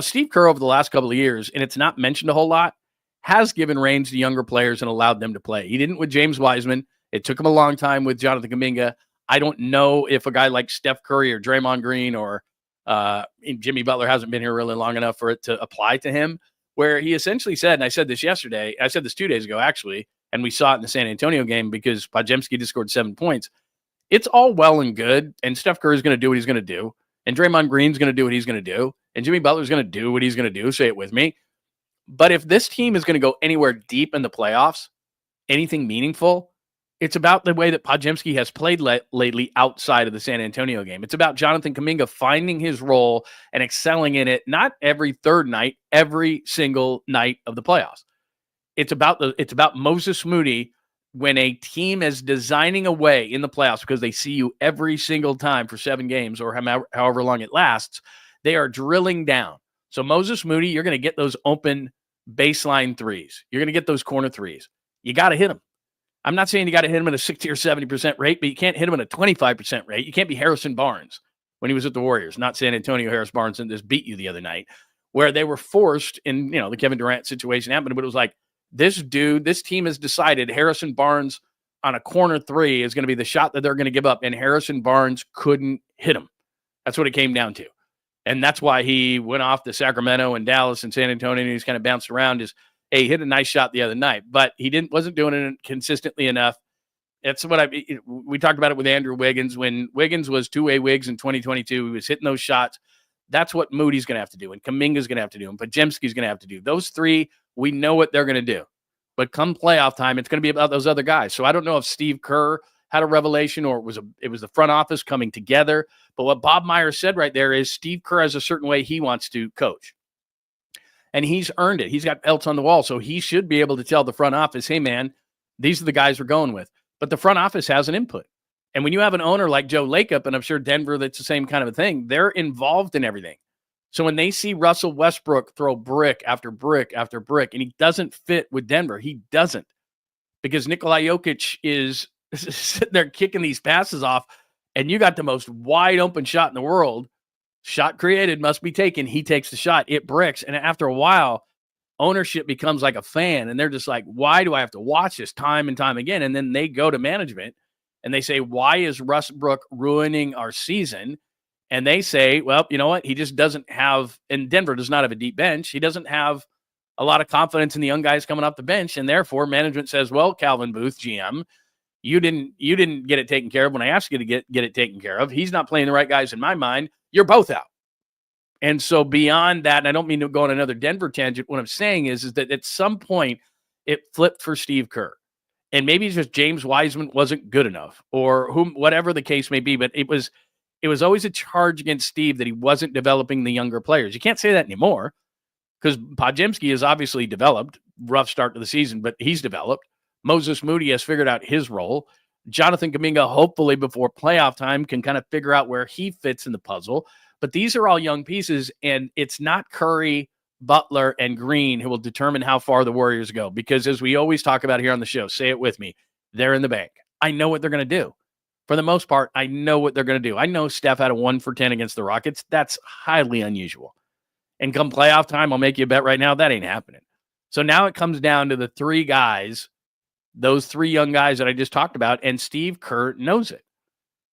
Steve Kerr over the last couple of years, and it's not mentioned a whole lot, has given reins to younger players and allowed them to play. He didn't with James Wiseman. It took him a long time with Jonathan Kuminga. I don't know if a guy like Steph Curry or Draymond Green or Jimmy Butler hasn't been here really long enough for it to apply to him, where he essentially said, and I said this yesterday, I said this 2 days ago, actually, and we saw it in the San Antonio game because Podziemski just scored 7 points. It's all well and good, and Steph Curry is going to do what he's going to do, and Draymond Green's going to do what he's going to do, and Jimmy Butler's going to do what he's going to do. Say it with me. But if this team is going to go anywhere deep in the playoffs, anything meaningful, it's about the way that Podziemski has played lately outside of the San Antonio game. It's about Jonathan Kuminga finding his role and excelling in it, not every third night, every single night of the playoffs. It's about Moses Moody when a team is designing a way in the playoffs because they see you every single time for 7 games or however long it lasts, they are drilling down. So Moses Moody, you're going to get those open baseline threes. You're going to get those corner threes. You got to hit them. I'm not saying you got to hit them at a 60 or 70% rate, but you can't hit them at a 25% rate. You can't be Harrison Barnes when he was at the Warriors, not San Antonio Harris Barnes, and just beat you the other night, where they were forced in, the Kevin Durant situation happened, but it was like, this team has decided Harrison Barnes on a corner three is going to be the shot that they're going to give up, and Harrison Barnes couldn't hit him. That's what it came down to. And that's why he went off to Sacramento and Dallas and San Antonio, and he's kind of bounced around. He hit a nice shot the other night, but he wasn't doing it consistently enough. That's what we talked about it with Andrew Wiggins. When Wiggins was two-way Wiggs in 2022, he was hitting those shots. That's what Moody's going to have to do, and Kuminga's going to have to do, and Podziemski's going to have to do. Those three, we know what they're going to do. But come playoff time, it's going to be about those other guys. So I don't know if Steve Kerr had a revelation or it was the front office coming together. But what Bob Myers said right there is Steve Kerr has a certain way he wants to coach. And he's earned it. He's got belts on the wall. So he should be able to tell the front office, hey, man, these are the guys we're going with. But the front office has an input. And when you have an owner like Joe Lacob, and I'm sure Denver, that's the same kind of a thing, they're involved in everything. So when they see Russell Westbrook throw brick after brick after brick, and he doesn't fit with Denver, he doesn't. Because Nikola Jokic is sitting there kicking these passes off, and you got the most wide open shot in the world. Shot created, must be taken. He takes the shot. It bricks. And after a while, ownership becomes like a fan, and they're just like, why do I have to watch this time and time again? And then they go to management, and they say, why is Westbrook ruining our season? And they say, well, you know what? He just doesn't have, and Denver does not have a deep bench. He doesn't have a lot of confidence in the young guys coming off the bench. And therefore, management says, well, Calvin Booth, GM, you didn't get it taken care of when I asked you to get it taken care of. He's not playing the right guys in my mind. You're both out. And so beyond that, and I don't mean to go on another Denver tangent, what I'm saying is that at some point it flipped for Steve Kerr. And maybe it's just James Wiseman wasn't good enough, or whatever the case may be, but it was always a charge against Steve that he wasn't developing the younger players. You can't say that anymore because Podziemski is obviously developed. Rough start to the season, but he's developed. Moses Moody has figured out his role. Jonathan Kuminga, hopefully before playoff time, can kind of figure out where he fits in the puzzle. But these are all young pieces, and it's not Curry, Butler, and Green who will determine how far the Warriors go. Because as we always talk about here on the show, say it with me, they're in the bank. I know what they're going to do. For the most part, I know what they're going to do. I know Steph had a 1 for 10 against the Rockets. That's highly unusual. And come playoff time, I'll make you a bet right now, that ain't happening. So now it comes down to the three guys, those three young guys that I just talked about, and Steve Kerr knows it.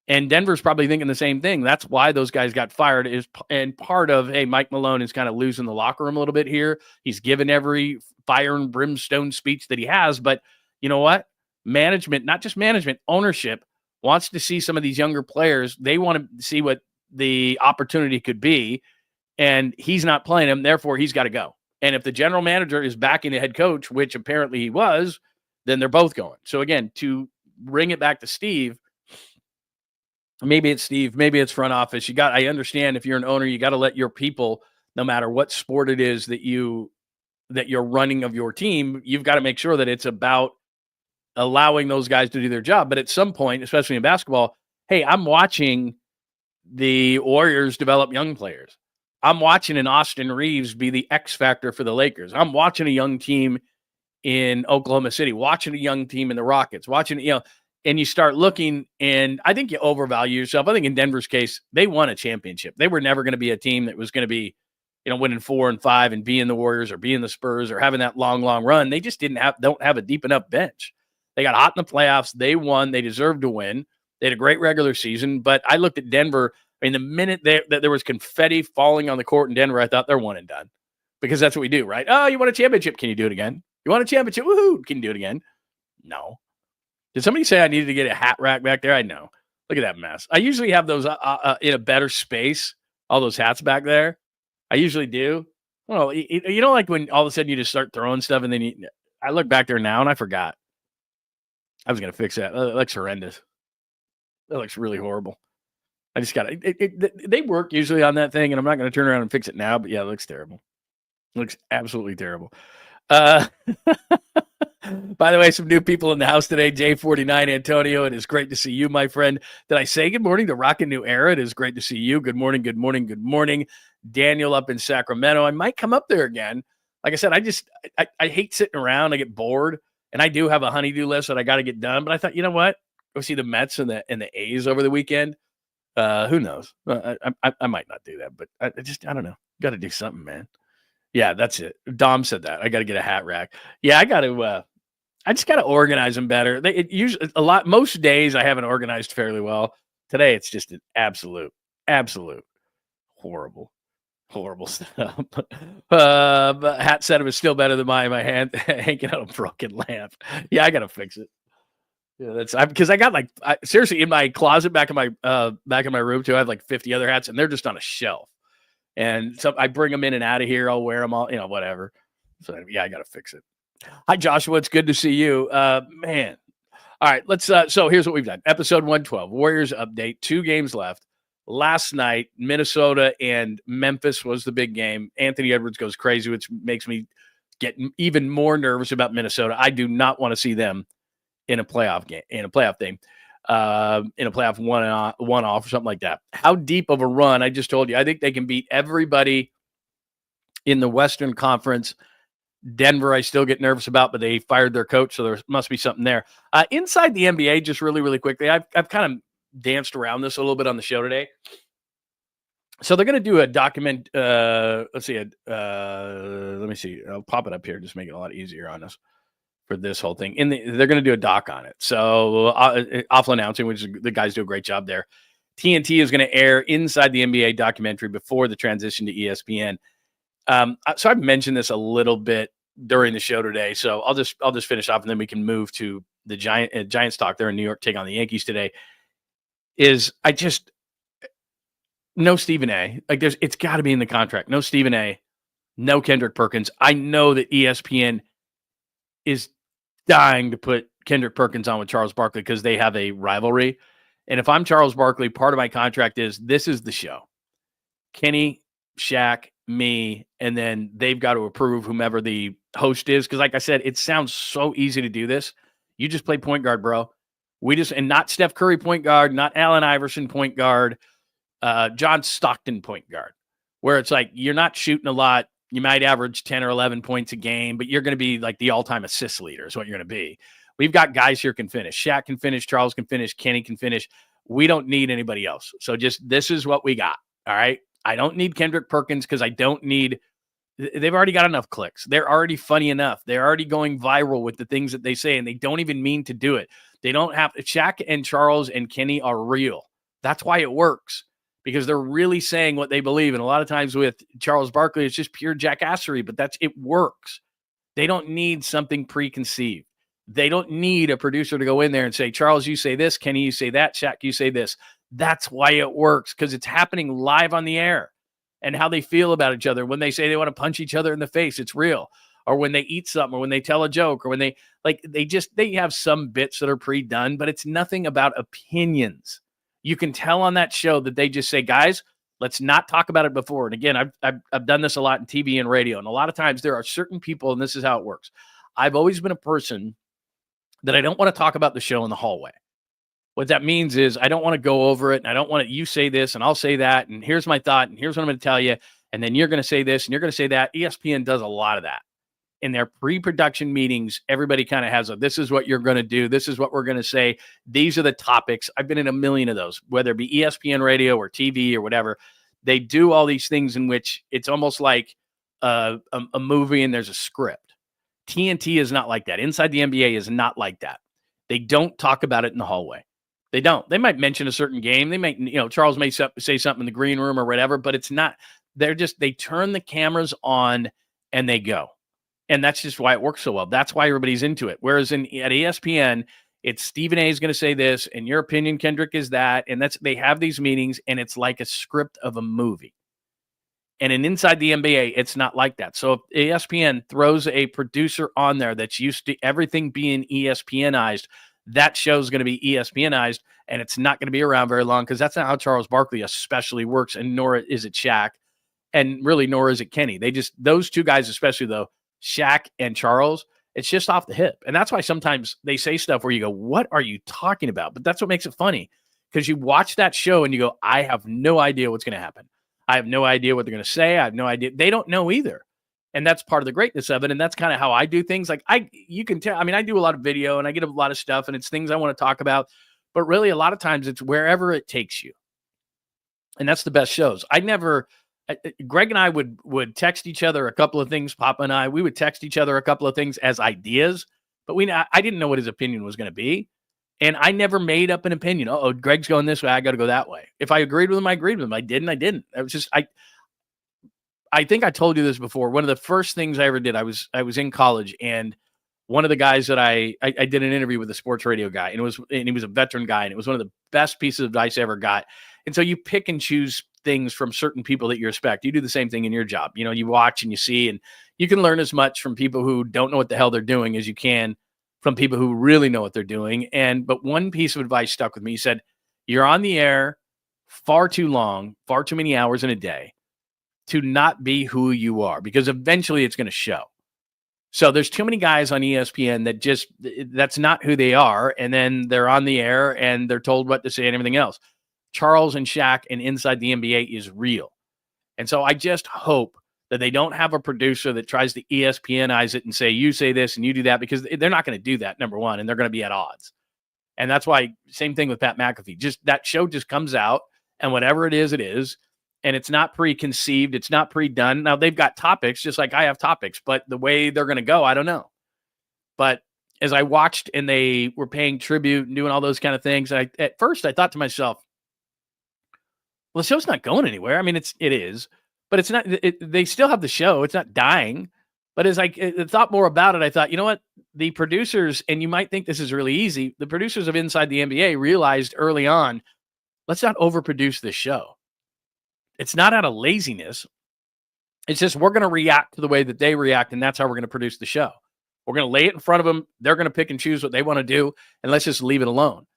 And Denver's probably thinking the same thing. That's why those guys got fired. And part of, hey, Mike Malone is kind of losing the locker room a little bit here. He's given every fire and brimstone speech that he has. But you know what? Management, not just management, ownership wants to see some of these younger players. They want to see what the opportunity could be. And he's not playing them. Therefore, he's got to go. And if the general manager is backing the head coach, which apparently he was, then they're both going. So again, to bring it back to Steve, maybe it's Steve, maybe it's front office. I understand if you're an owner, you got to let your people, no matter what sport it is that you're running of your team, you've got to make sure that it's about allowing those guys to do their job. But at some point, especially in basketball, hey, I'm watching the Warriors develop young players. I'm watching an Austin Reeves be the X factor for the Lakers. I'm watching a young team in Oklahoma City, watching a young team in the Rockets, watching, and you start looking, and I think you overvalue yourself. I think in Denver's case, they won a championship. They were never going to be a team that was going to be, winning 4 and 5 and being the Warriors or being the Spurs or having that long run. They just don't have a deep enough bench. They got hot in the playoffs. They won. They deserved to win. They had a great regular season. But I looked at Denver. I mean, the minute that there was confetti falling on the court in Denver, I thought they're one and done, because that's what we do, right? Oh, you won a championship. Can you do it again? You won a championship. Woohoo. Can you do it again? No. Did somebody say I needed to get a hat rack back there? I know. Look at that mess. I usually have those in a better space, all those hats back there. I usually do. Well, you know, like when all of a sudden you just start throwing stuff, and then I look back there now and I forgot. I was going to fix that. That looks horrendous. That looks really horrible. I just got it. They work usually on that thing, and I'm not going to turn around and fix it now, but yeah, it looks terrible. It looks absolutely terrible. By the way, some new people in the house today. J49 Antonio, it is great to see you, my friend. Did I say good morning to Rockin' New Era? It is great to see you. Good morning, good morning, good morning. Daniel up in Sacramento. I might come up there again. Like I said, I hate sitting around. I get bored, and I do have a honey-do list that I got to get done. But I thought, you know what? Go see the Mets and the A's over the weekend. Who knows? I might not do that, but I don't know. Got to do something, man. Yeah, that's it. Dom said that. I got to get a hat rack. Yeah, I got to. I just got to organize them better. Most days I haven't organized fairly well. Today it's just an absolute horrible stuff. But hat setup is still better than my hand hanging out a broken lamp. Yeah, I got to fix it. Yeah, that's because I got seriously in my closet back in my room too. I have like 50 other hats, and they're just on a shelf. And so I bring them in and out of here. I'll wear them all, whatever. So yeah, I got to fix it. Hi, Joshua. It's good to see you, man. All right, let's. So here's what we've done. Episode 112, Warriors update. 2 games left. Last night, Minnesota and Memphis was the big game. Anthony Edwards goes crazy, which makes me get even more nervous about Minnesota. I do not want to see them in a playoff game, in a playoff thing, in a playoff one-off or something like that. How deep of a run? I just told you. I think they can beat everybody in the Western Conference. Denver, I still get nervous about, but they fired their coach, so there must be something there. Inside the NBA, just really quickly, I've kind of danced around this a little bit on the show today. So they're going to do a document. Let me see. I'll pop it up here, just make it a lot easier on us for this whole thing. They're going to do a doc on it. So Awful Announcing, which the guys do a great job there. TNT is going to air Inside the NBA documentary before the transition to ESPN. So I've mentioned this a little bit during the show today. So I'll just finish off, and then we can move to the Giants talk. They're in New York, take on the Yankees today. No Stephen A. It's got to be in the contract. No Stephen A. No Kendrick Perkins. I know that ESPN is dying to put Kendrick Perkins on with Charles Barkley because they have a rivalry. And if I'm Charles Barkley, part of my contract is this is the show. Kenny, Shaq, me, and then they've got to approve whomever the host is. Because like I said, it sounds so easy to do this. You just play point guard, bro. And not Steph Curry point guard, not Allen Iverson point guard, John Stockton point guard, where it's like you're not shooting a lot. You might average 10 or 11 points a game, but you're going to be like the all-time assist leader is what you're going to be. We've got guys here can finish. Shaq can finish. Charles can finish. Kenny can finish. We don't need anybody else. So this is what we got. All right. I don't need Kendrick Perkins because they've already got enough clicks. They're already funny enough. They're already going viral with the things that they say, and they don't even mean to do it. They don't have Shaq and Charles and Kenny are real. That's why it works, because they're really saying what they believe. And a lot of times with Charles Barkley, it's just pure jackassery, but it works. They don't need something preconceived. They don't need a producer to go in there and say, Charles, you say this, Kenny, you say that, Shaq, you say this. That's why it works, because it's happening live on the air. And how they feel about each other. When they say they want to punch each other in the face, it's real. Or when they eat something, or when they tell a joke, or when they have some bits that are pre-done, but it's nothing about opinions. You can tell on that show that they just say, guys, let's not talk about it before. And again, I've done this a lot in TV and radio. And a lot of times there are certain people, and this is how it works. I've always been a person that I don't want to talk about the show in the hallway. What that means is I don't want to go over it, and I don't want you say this and I'll say that, and here's my thought, and here's what I'm going to tell you. and then you're going to say this and you're going to say that. ESPN does a lot of that. In their pre-production meetings, everybody kind of has this is what you're going to do. This is what we're going to say. These are the topics. I've been in a million of those, whether it be ESPN radio or TV or whatever. They do all these things in which it's almost like a movie and there's a script. TNT is not like that. Inside the NBA is not like that. They don't talk about it in the hallway. They don't. They might mention a certain game. They might, Charles may say something in the green room or whatever, but it's not. They turn the cameras on and they go. And that's just why it works so well. That's why everybody's into it. Whereas at ESPN, it's Stephen A is going to say this, and your opinion, Kendrick, is that. And they have these meetings, and it's like a script of a movie. And inside the NBA, it's not like that. So if ESPN throws a producer on there that's used to everything being ESPNized, that show is going to be ESPNized, and it's not going to be around very long because that's not how Charles Barkley especially works, and nor is it Shaq, and really nor is it Kenny. Those two guys especially, though, Shaq and Charles, it's just off the hip. And that's why sometimes they say stuff where you go, what are you talking about? But that's what makes it funny, because you watch that show and you go, I have no idea what's going to happen. I have no idea what they're going to say. I have no idea. They don't know either. And that's part of the greatness of it. And that's kind of how I do things. Like you can tell, I do a lot of video and I get a lot of stuff and it's things I want to talk about, but really a lot of times it's wherever it takes you. And that's the best shows. Greg and I would text each other a couple of things. Papa and I, we would text each other a couple of things as ideas, but I didn't know what his opinion was going to be. And I never made up an opinion. Oh, Greg's going this way, I got to go that way. If I agreed with him, I agreed with him. I didn't. I was just, I think I told you this before. One of the first things I ever did, I was in college, and one of the guys that I did an interview with a sports radio guy, and he was a veteran guy, and it was one of the best pieces of advice I ever got. And so you pick and choose things from certain people that you respect. You do the same thing in your job. You watch and you see, and you can learn as much from people who don't know what the hell they're doing as you can from people who really know what they're doing. But one piece of advice stuck with me. He said, you're on the air far too long, far too many hours in a day to not be who you are, because eventually it's going to show. So there's too many guys on ESPN that's not who they are. And then they're on the air and they're told what to say and everything else. Charles and Shaq and Inside the NBA is real. And so I just hope that they don't have a producer that tries to ESPNize it and say, you say this and you do that, because they're not going to do that, number one, and they're going to be at odds. And that's why, same thing with Pat McAfee. Just that show just comes out, and whatever it is, and it's not preconceived. It's not pre-done. Now, they've got topics, just like I have topics, but the way they're going to go, I don't know. But as I watched and they were paying tribute and doing all those kind of things, at first I thought to myself, well, the show's not going anywhere. It is, but it's not. They still have the show. It's not dying. But as I thought more about it, I thought, you know what? The producers, and you might think this is really easy, the producers of Inside the NBA realized early on, let's not overproduce this show. It's not out of laziness. It's just we're going to react to the way that they react, and that's how we're going to produce the show. We're going to lay it in front of them. They're going to pick and choose what they want to do, and let's just leave it alone.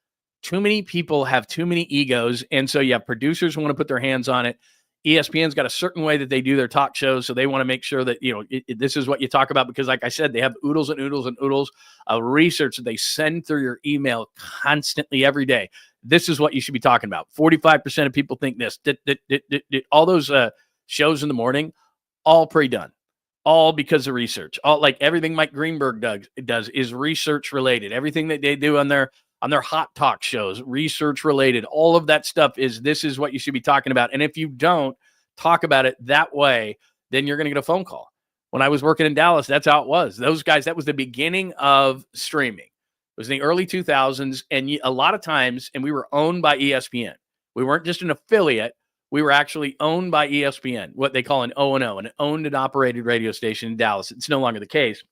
Too many people have too many egos, and so you have producers who want to put their hands on it. ESPN's got a certain way that they do their talk shows, so they want to make sure that this is what you talk about, because like I said, they have oodles and oodles and oodles of research that they send through your email constantly every day. This is what you should be talking about. 45% of people think this. All those shows in the morning, all pre-done, all because of research. All like everything Mike Greenberg does is research related. Everything that they do on their hot talk shows, research related. All of that stuff this is what you should be talking about. And if you don't talk about it that way, then you're going to get a phone call. When I was working in Dallas, that's how it was. Those guys, that was the beginning of streaming. It was in the early 2000s. And a lot of times, and we were owned by ESPN. We weren't just an affiliate. We were actually owned by ESPN, what they call an O&O, an owned and operated radio station in Dallas. It's no longer the case.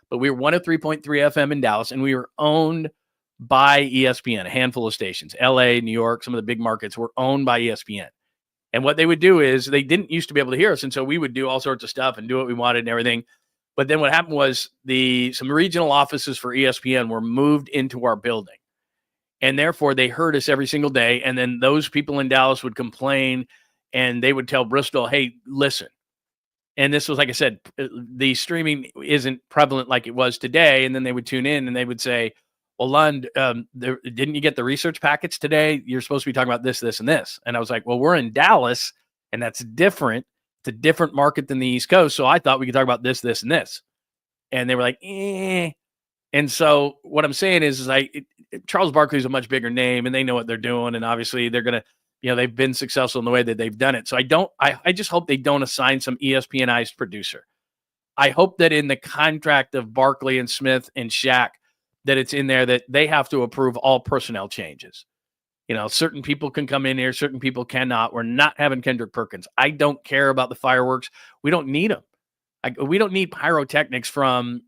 But we were 103.3 FM in Dallas, and we were owned by ESPN, a handful of stations. LA, New York, some of the big markets were owned by ESPN. And what they would do is they didn't used to be able to hear us. And so we would do all sorts of stuff and do what we wanted and everything. But then what happened was some regional offices for ESPN were moved into our building. And therefore they heard us every single day. And then those people in Dallas would complain, and they would tell Bristol, hey, listen. And this was, like I said, the streaming isn't prevalent like it was today. And then they would tune in and they would say, well, Lund, didn't you get the research packets today? You're supposed to be talking about this, this, and this. And I was like, well, we're in Dallas, and that's different. It's a different market than the East Coast. So I thought we could talk about this, this, and this. And they were like, eh. And so what I'm saying is Charles Barkley is a much bigger name, and they know what they're doing. And obviously they're going to, they've been successful in the way that they've done it. So I just hope they don't assign some ESPNized producer. I hope that in the contract of Barkley and Smith and Shaq, that it's in there that they have to approve all personnel changes. Certain people can come in here, certain people cannot. We're not having Kendrick Perkins. I don't care about the fireworks. We don't need them. We don't need pyrotechnics from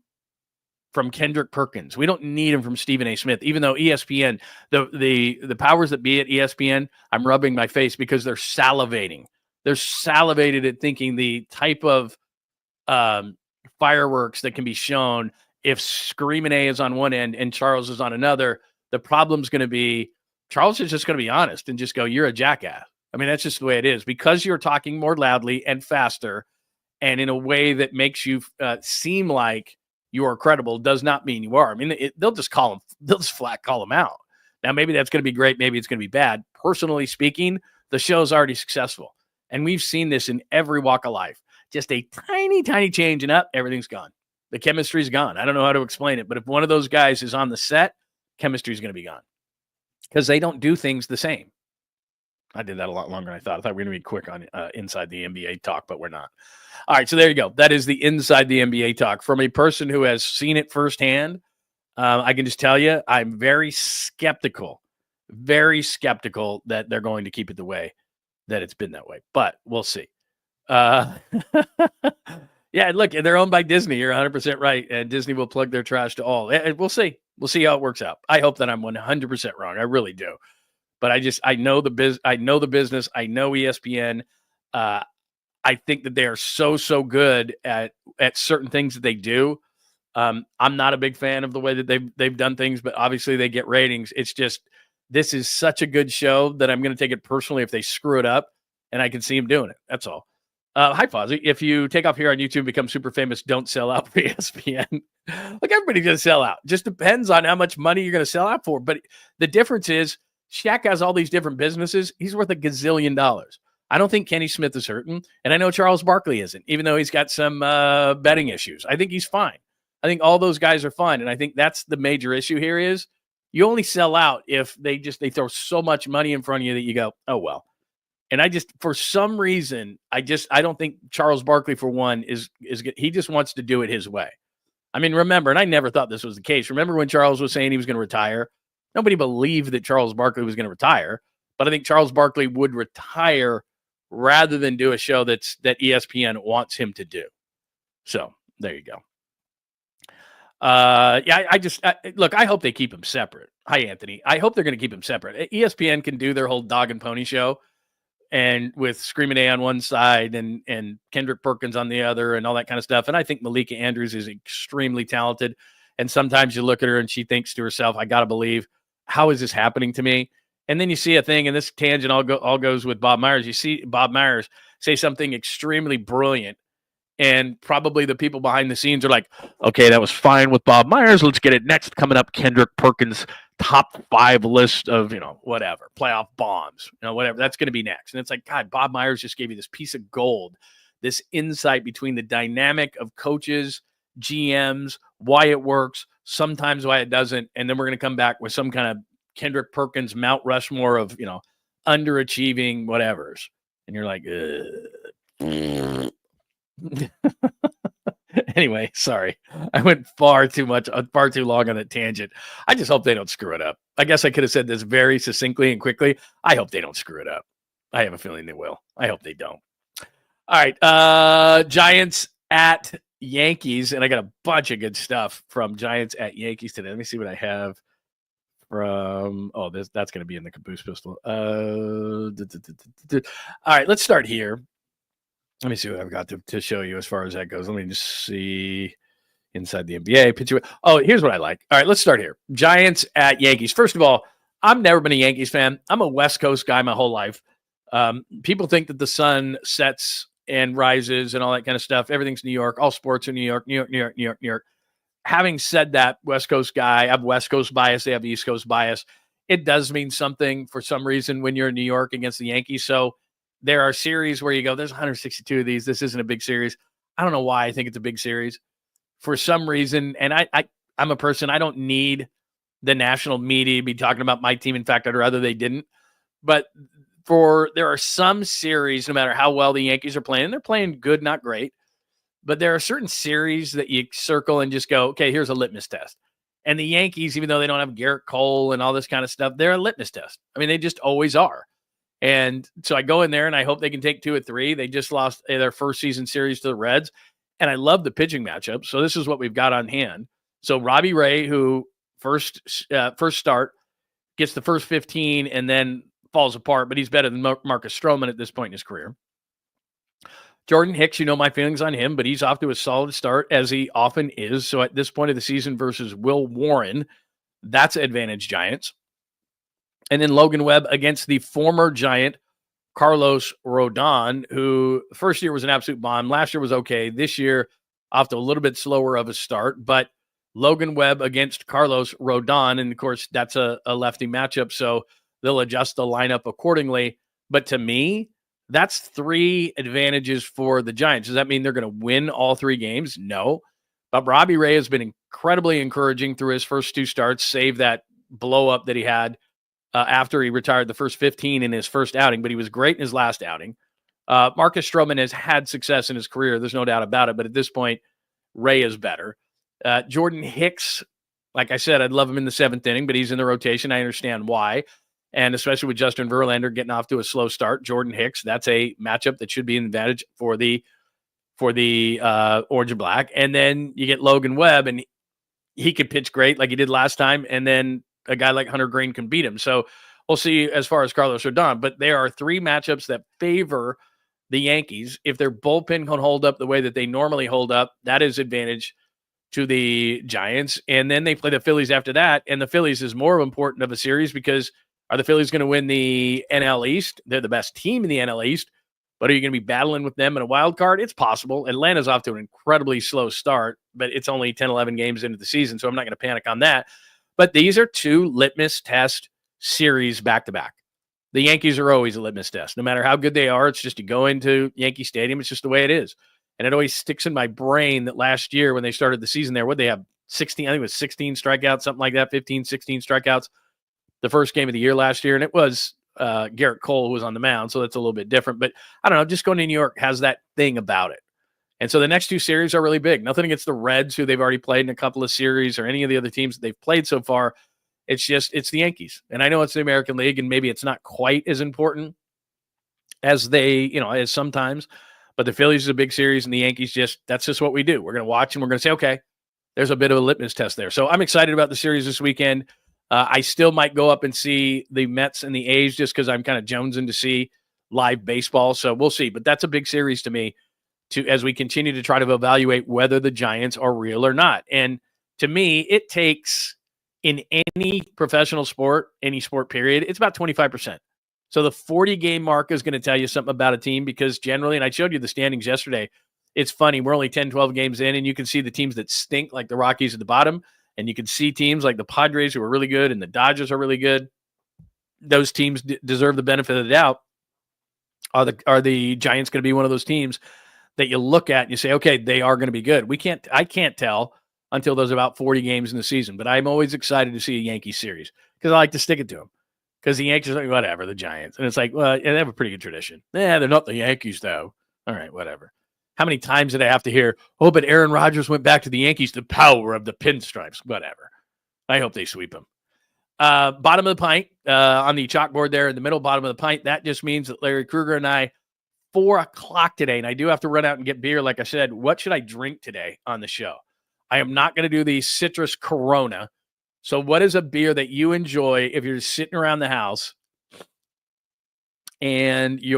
Kendrick Perkins. We don't need him from Stephen A. Smith, even though ESPN, the powers that be at ESPN, I'm rubbing my face because they're salivating. They're salivated at thinking the type of fireworks that can be shown if Screaming A is on one end and Charles is on another. The problem's going to be Charles is just going to be honest and just go, you're a jackass. I mean, that's just the way it is, because you're talking more loudly and faster and in a way that makes you seem like you are credible does not mean you are. I mean, they'll just flat call them out. Now, maybe that's going to be great. Maybe it's going to be bad. Personally speaking, the show's already successful. And we've seen this in every walk of life. Just a tiny, tiny change and up, everything's gone. The chemistry's gone. I don't know how to explain it, but if one of those guys is on the set, chemistry's going to be gone because they don't do things the same. I did that a lot longer than I thought. I thought we were going to be quick on inside the NBA talk, but we're not. All right, so there you go. That is the inside the NBA talk. From a person who has seen it firsthand, I can just tell you I'm very skeptical that they're going to keep it the way that it's been that way. But we'll see. Yeah, look, they're owned by Disney. You're 100% right. And Disney will plug their trash to all. We'll see. We'll see how it works out. I hope that I'm 100% wrong. I really do. But I know the business. I know ESPN. I think that they are so good at certain things that they do. I'm not a big fan of the way that they've done things, but obviously they get ratings. It's just, this is such a good show that I'm going to take it personally if they screw it up, and I can see them doing it. That's all. Hi, Fozzie. If you take off here on YouTube, become super famous, don't sell out for ESPN. Look, everybody's going to sell out. Just depends on how much money you're going to sell out for. But the difference is Shaq has all these different businesses. He's worth $1 gazillion. I don't think Kenny Smith is hurting. And I know Charles Barkley isn't, even though he's got some betting issues. I think he's fine. I think all those guys are fine. And I think that's the major issue here is you only sell out if they throw so much money in front of you that you go, oh, well. And for some reason, I don't think Charles Barkley, for one, is good. He just wants to do it his way. I mean, remember, and I never thought this was the case. Remember when Charles was saying he was going to retire? Nobody believed that Charles Barkley was going to retire. But I think Charles Barkley would retire rather than do a show that ESPN wants him to do. So there you go. Look, I hope they keep him separate. Hi, Anthony. I hope they're going to keep him separate. ESPN can do their whole dog and pony show, and with Screaming A on one side and Kendrick Perkins on the other and all that kind of stuff. And I think Malika Andrews is extremely talented. And sometimes you look at her and she thinks to herself, I got to believe, how is this happening to me? And then you see a thing, and this tangent all goes with Bob Myers. You see Bob Myers say something extremely brilliant, and probably the people behind the scenes are like, okay, that was fine with Bob Myers. Let's get it next. Coming up, Kendrick Perkins' top 5 list of, whatever, playoff bombs, whatever. That's going to be next. And it's like, God, Bob Myers just gave you this piece of gold, this insight between the dynamic of coaches, GMs, why it works, sometimes why it doesn't. And then we're going to come back with some kind of Kendrick Perkins Mount Rushmore of, underachieving whatevers. And you're like, Anyway, sorry. I went far too long on that tangent. I just hope they don't screw it up. I guess I could have said this very succinctly and quickly. I hope they don't screw it up. I have a feeling they will. I hope they don't. All right. Giants at Yankees. And I got a bunch of good stuff from Giants at Yankees today. Let me see what I have from, that's going to be in the Caboose Pistol. All right, let's start here. Let me see what I've got to show you as far as that goes. Let me just see inside the NBA picture. Oh, here's what I like. All right, let's start here. Giants at Yankees. First of all, I've never been a Yankees fan. I'm a West Coast guy my whole life. People think that the sun sets and rises and all that kind of stuff. Everything's New York. All sports are New York, New York, New York, New York, New York. Having said that, West Coast guy, I have West Coast bias. They have East Coast bias. It does mean something for some reason when you're in New York against the Yankees. So there are series where you go, there's 162 of these. This isn't a big series. I don't know why I think it's a big series. For some reason, and I'm a person, I don't need the national media to be talking about my team. In fact, I'd rather they didn't. But there are some series, no matter how well the Yankees are playing, and they're playing good, not great, but there are certain series that you circle and just go, okay, here's a litmus test. And the Yankees, even though they don't have Garrett Cole and all this kind of stuff, they're a litmus test. I mean, they just always are. And so I go in there and I hope they can take 2 or 3. They just lost their first season series to the Reds. And I love the pitching matchup. So this is what we've got on hand. So Robbie Ray, who first start, gets the first 15 and then falls apart, but he's better than Marcus Stroman at this point in his career. Jordan Hicks, you know my feelings on him, but he's off to a solid start, as he often is. So at this point of the season versus Will Warren, that's advantage Giants. And then Logan Webb against the former Giant, Carlos Rodon, who first year was an absolute bomb. Last year was okay. This year, off to a little bit slower of a start. But Logan Webb against Carlos Rodon, and of course, that's a lefty matchup, so they'll adjust the lineup accordingly. But to me, that's 3 advantages for the Giants. Does that mean they're going to win all 3 games? No. But Robbie Ray has been incredibly encouraging through his first 2 starts, save that blow up that he had after he retired the first 15 in his first outing, but he was great in his last outing. Marcus Stroman has had success in his career. There's no doubt about it. But at this point, Ray is better. Jordan Hicks, like I said, I'd love him in the 7th inning, but he's in the rotation. I understand why. And especially with Justin Verlander getting off to a slow start, Jordan Hicks, that's a matchup that should be an advantage for the Orange and Black. And then you get Logan Webb, and he could pitch great like he did last time. And then a guy like Hunter Green can beat him. So we'll see as far as Carlos Rodon. But there are 3 matchups that favor the Yankees. If their bullpen can hold up the way that they normally hold up, that is advantage to the Giants. And then they play the Phillies after that. And the Phillies is more important of a series because are the Phillies going to win the NL East? They're the best team in the NL East. But are you going to be battling with them in a wild card? It's possible. Atlanta's off to an incredibly slow start, but it's only 10, 11 games into the season, so I'm not going to panic on that. But these are 2 litmus test series back-to-back. The Yankees are always a litmus test. No matter how good they are, it's just you go into Yankee Stadium. It's just the way it is. And it always sticks in my brain that last year when they started the season there, what they have 16, I think it was 16 strikeouts, something like that, 15, 16 strikeouts the first game of the year last year. And it was Garrett Cole who was on the mound, so that's a little bit different. But I don't know, just going to New York has that thing about it. And so the next 2 series are really big. Nothing against the Reds, who they've already played in a couple of series, or any of the other teams that they've played so far. It's the Yankees. And I know it's the American League, and maybe it's not quite as important as as sometimes. But the Phillies is a big series, and the Yankees that's just what we do. We're going to watch, and we're going to say, okay, there's a bit of a litmus test there. So I'm excited about the series this weekend. I still might go up and see the Mets and the A's just because I'm kind of jonesing to see live baseball. So we'll see. But that's a big series to me as we continue to try to evaluate whether the Giants are real or not. And to me, it takes, in any professional sport, any sport period, it's about 25%. So the 40-game mark is going to tell you something about a team because generally, and I showed you the standings yesterday, it's funny. We're only 10, 12 games in, and you can see the teams that stink, like the Rockies at the bottom, and you can see teams like the Padres who are really good and the Dodgers are really good. Those teams deserve the benefit of the doubt. Are the Giants going to be one of those teams that you look at and you say, okay, they are going to be good? I can't tell until there's about 40 games in the season, but I'm always excited to see a Yankees series because I like to stick it to them. Because the Yankees are like, whatever, the Giants. And it's like, well, they have a pretty good tradition. They're not the Yankees, though. All right, whatever. How many times did I have to hear, oh, but Aaron Rodgers went back to the Yankees, the power of the pinstripes? Whatever. I hope they sweep him. Bottom of the pint, on the chalkboard there in the middle, bottom of the pint, that just means that Larry Krueger and I, 4 o'clock today, and I do have to run out and get beer, like I said. What should I drink today on the show? I am not going to do the citrus Corona. So what is a beer that you enjoy if you're sitting around the house and you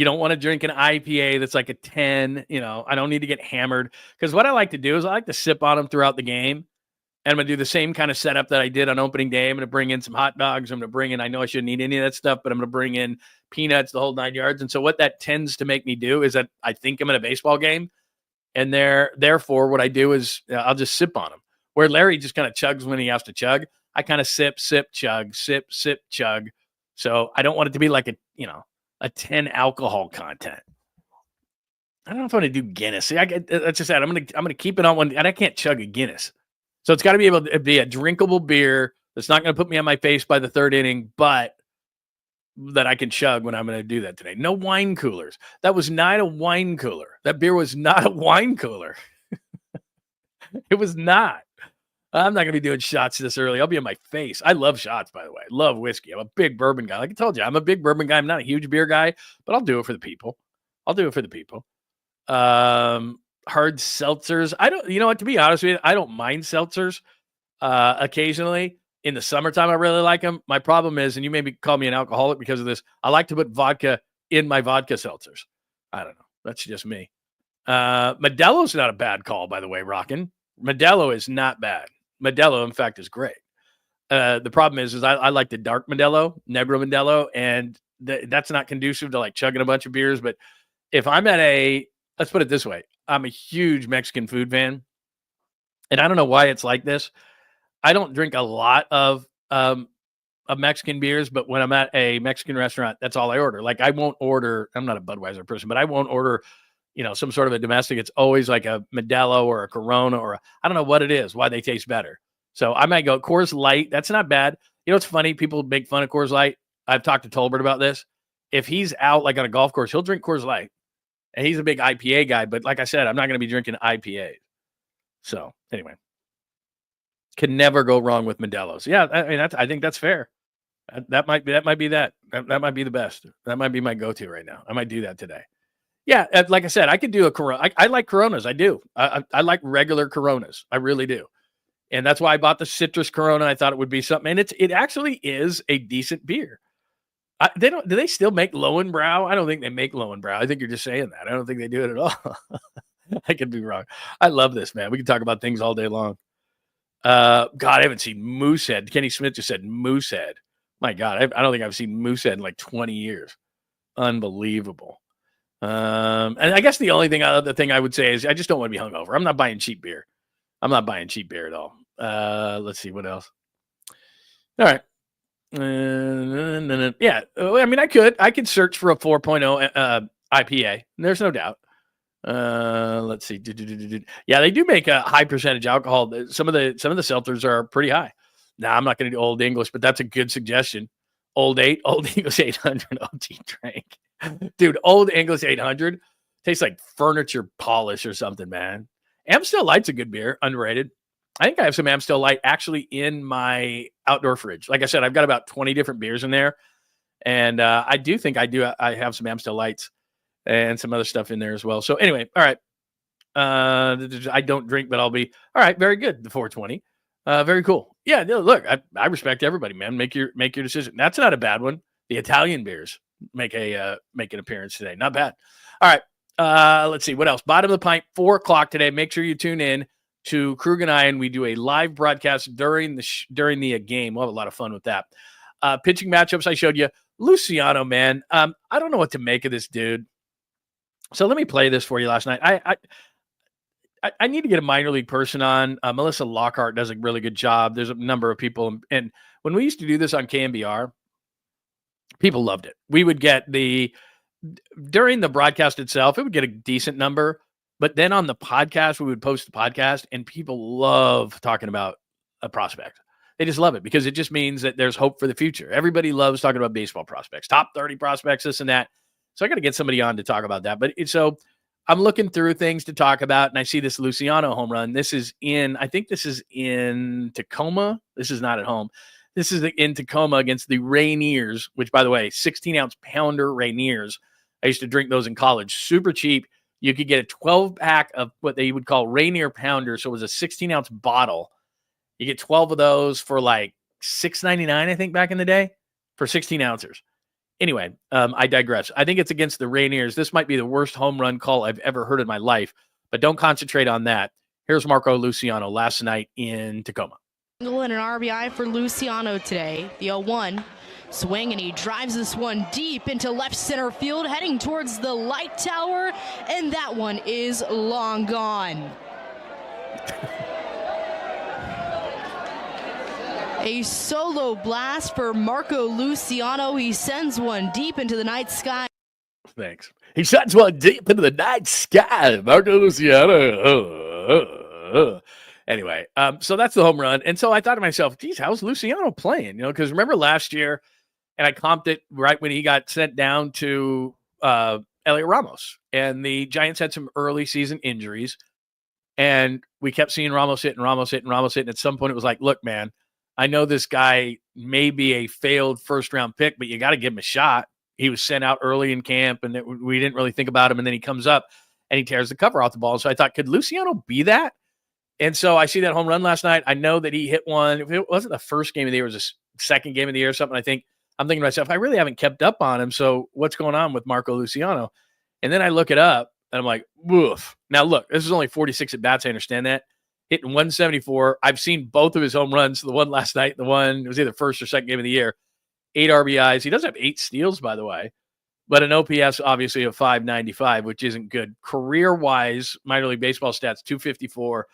don't want to drink an IPA that's like a 10, I don't need to get hammered. Because what I like to do is I like to sip on them throughout the game. And I'm going to do the same kind of setup that I did on opening day. I'm going to bring in some hot dogs. I'm going to bring in, I know I shouldn't eat any of that stuff, but I'm going to bring in peanuts, the whole 9 yards. And so what that tends to make me do is that I think I'm in a baseball game. And therefore, what I do is I'll just sip on them. Where Larry just kind of chugs when he has to chug, I kind of sip, chug, sip, chug. So I don't want it to be like a 10 alcohol content. I don't know if I'm going to do Guinness. See, that's just that. I'm going to keep it on one, and I can't chug a Guinness. So it's got to be able to be a drinkable beer that's not going to put me on my face by the third inning, but that I can chug when I'm going to do that today. No wine coolers. That was not a wine cooler. That beer was not a wine cooler. It was not. I'm not going to be doing shots this early. I'll be on my face. I love shots, by the way. I love whiskey. I'm a big bourbon guy. Like I told you, I'm a big bourbon guy. I'm not a huge beer guy, but I'll do it for the people. Hard seltzers. You know what, to be honest with you, I don't mind seltzers occasionally. In the summertime, I really like them. My problem is, and you maybe call me an alcoholic because of this, I like to put vodka in my vodka seltzers. I don't know. That's just me. Modelo's not a bad call, by the way, Rockin'. Modelo is not bad. Modelo, in fact, is great. The problem is I like the dark Modelo, Negro Modelo, and that's not conducive to like chugging a bunch of beers. But if I'm at let's put it this way, I'm a huge Mexican food fan, and I don't know why it's like this. I don't drink a lot of Mexican beers, but when I'm at a Mexican restaurant, that's all I order. Like I won't order. I'm not a Budweiser person, but I won't order, some sort of a domestic. It's always like a Modelo or a Corona or I don't know what it is, why they taste better. So I might go Coors Light. That's not bad. It's funny. People make fun of Coors Light. I've talked to Tolbert about this. If he's out like on a golf course, he'll drink Coors Light, and he's a big IPA guy. But like I said, I'm not going to be drinking IPA. So anyway. Can never go wrong with Modelo's. Yeah, I mean, I think that's fair. That might be the best. That might be my go-to right now. I might do that today. Yeah, like I said, I could do a Corona. I like Coronas. I do. I like regular Coronas. I really do. And that's why I bought the citrus Corona. I thought it would be something, and it actually is a decent beer. Do they still make Lowenbrau? I don't think they make Lowenbrau. I think you're just saying that. I don't think they do it at all. I could be wrong. I love this, man. We can talk about things all day long. God, I haven't seen Moosehead. Kenny Smith just said Moosehead. My God, I don't think I've seen Moosehead in like 20 years. Unbelievable. And I guess the other thing I would say is I just don't want to be hungover. I'm not buying cheap beer. I'm not buying cheap beer at all. Let's see what else. All right. Yeah. I mean, I could search for a 4.0 IPA. There's no doubt. Let's see. Yeah, they do make a high percentage alcohol. Some of the seltzers are pretty high. Now, I'm not going to do Old English, but that's a good suggestion. Old English 800 OG drink. Dude, Old English 800 tastes like furniture polish or something, man. Amstel Light's a good beer, underrated. I think I have some Amstel Light actually in my outdoor fridge. Like I said, I've got about 20 different beers in there, and I do think I have some Amstel Lights and some other stuff in there as well. So anyway, all right. I don't drink, but I'll be all right. Very good. The 420. Very cool. Yeah. Look, I respect everybody, man. Make your decision. That's not a bad one. The Italian beers make an appearance today. Not bad. All right. Let's see what else. Bottom of the pint, 4:00 today. Make sure you tune in to Krug and I, and we do a live broadcast during the game. We'll have a lot of fun with that. Pitching matchups I showed you. Luciano, man. I don't know what to make of this dude. So let me play this for you last night. I need to get a minor league person on. Melissa Lockhart does a really good job. There's a number of people. And when we used to do this on KMBR, people loved it. We would get during the broadcast itself, it would get a decent number. But then on the podcast, we would post the podcast, and people love talking about a prospect. They just love it because it just means that there's hope for the future. Everybody loves talking about baseball prospects, top 30 prospects, this and that. So I got to get somebody on to talk about that. But so I'm looking through things to talk about, and I see this Luciano home run. I think this is in Tacoma. This is not at home. This is in Tacoma against the Rainiers, which, by the way, 16-ounce pounder Rainiers. I used to drink those in college. Super cheap. You could get a 12-pack of what they would call Rainier Pounder. So it was a 16-ounce bottle. You get 12 of those for like $6.99, I think, back in the day for 16 ounces. Anyway, I digress. I think it's against the Rainiers. This might be the worst home run call I've ever heard in my life, but don't concentrate on that. Here's Marco Luciano last night in Tacoma. And an RBI for Luciano today. The 0-1 swing, and he drives this one deep into left center field, heading towards the light tower, and that one is long gone. A solo blast for Marco Luciano. He sends one deep into the night sky. Thanks. He sends one deep into the night sky. Marco Luciano. Anyway, so that's the home run. And so I thought to myself, geez, how's Luciano playing? Because remember last year, and I comped it right when he got sent down to Elliot Ramos. And the Giants had some early season injuries. And we kept seeing Ramos hit. And at some point, it was like, look, man, I know this guy may be a failed first-round pick, but you got to give him a shot. He was sent out early in camp, and we didn't really think about him. And then he comes up, and he tears the cover off the ball. So I thought, could Luciano be that? And so I see that home run last night. I know that he hit one. If it wasn't the first game of the year, it was the second game of the year or something. I'm thinking to myself, I really haven't kept up on him. So what's going on with Marco Luciano? And then I look it up, and I'm like, woof. Now, look, this is only 46 at-bats. I understand that. Hitting 174. I've seen both of his home runs, the one last night, the one, it was either first or second game of the year. 8 RBIs. He does have 8 steals, by the way, but an OPS, obviously, of 595, which isn't good. Career-wise, minor league baseball stats, 254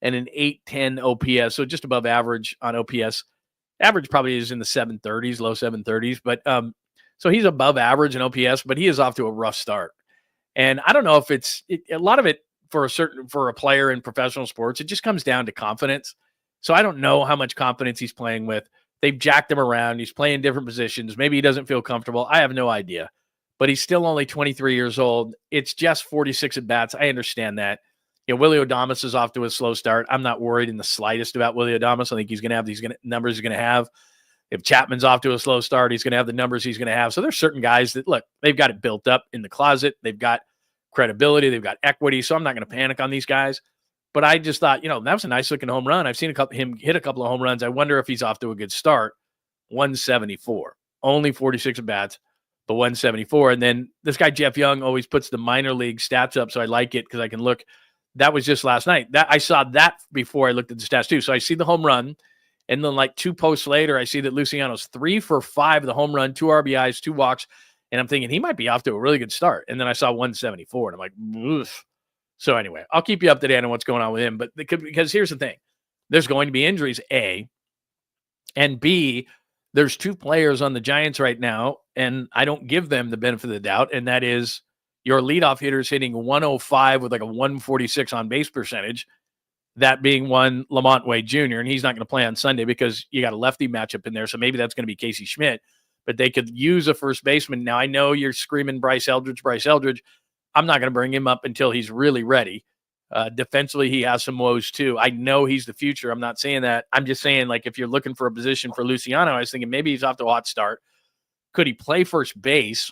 and an 810 OPS, so just above average on OPS. Average probably is in the 730s, low 730s, but so he's above average in OPS, but he is off to a rough start. And I don't know if a lot of it for a player in professional sports, it just comes down to confidence. So I don't know how much confidence he's playing with. They've jacked him around. He's playing different positions. Maybe he doesn't feel comfortable. I have no idea. But he's still only 23 years old. It's just 46 at-bats. I understand that. Willie Adames is off to a slow start. I'm not worried in the slightest about Willie Adames. I think he's going to have these numbers he's going to have. If Chapman's off to a slow start, he's going to have the numbers he's going to have. So there's certain guys that, look, they've got it built up in the closet. They've got credibility. They've got equity. So I'm not going to panic on these guys. But I just thought, that was a nice-looking home run. I've seen him hit a couple of home runs. I wonder if he's off to a good start. 174. Only 46 at-bats, but 174. And then this guy, Jeff Young, always puts the minor league stats up, so I like it because I can look. That was just last night. I saw that before I looked at the stats, too. So I see the home run, and then like 2 posts later, I see that Luciano's 3 for 5 the home run, 2 RBIs, 2 walks, and I'm thinking he might be off to a really good start. And then I saw 174, and I'm like, oof. So anyway, I'll keep you up to date on what's going on with him. But because here's the thing. There's going to be injuries, A. And B, there's 2 players on the Giants right now, and I don't give them the benefit of the doubt, and that is your leadoff hitter is hitting 105 with like a 146 on base percentage, that being one Lamont Wade Jr., and he's not going to play on Sunday because you got a lefty matchup in there, so maybe that's going to be Casey Schmidt, but they could use a first baseman. Now, I know you're screaming Bryce Eldridge. I'm not going to bring him up until he's really ready. Defensively, he has some woes too. I know he's the future. I'm not saying that. I'm just saying, like, if you're looking for a position for Luciano, I was thinking maybe he's off to a hot start. Could he play first base?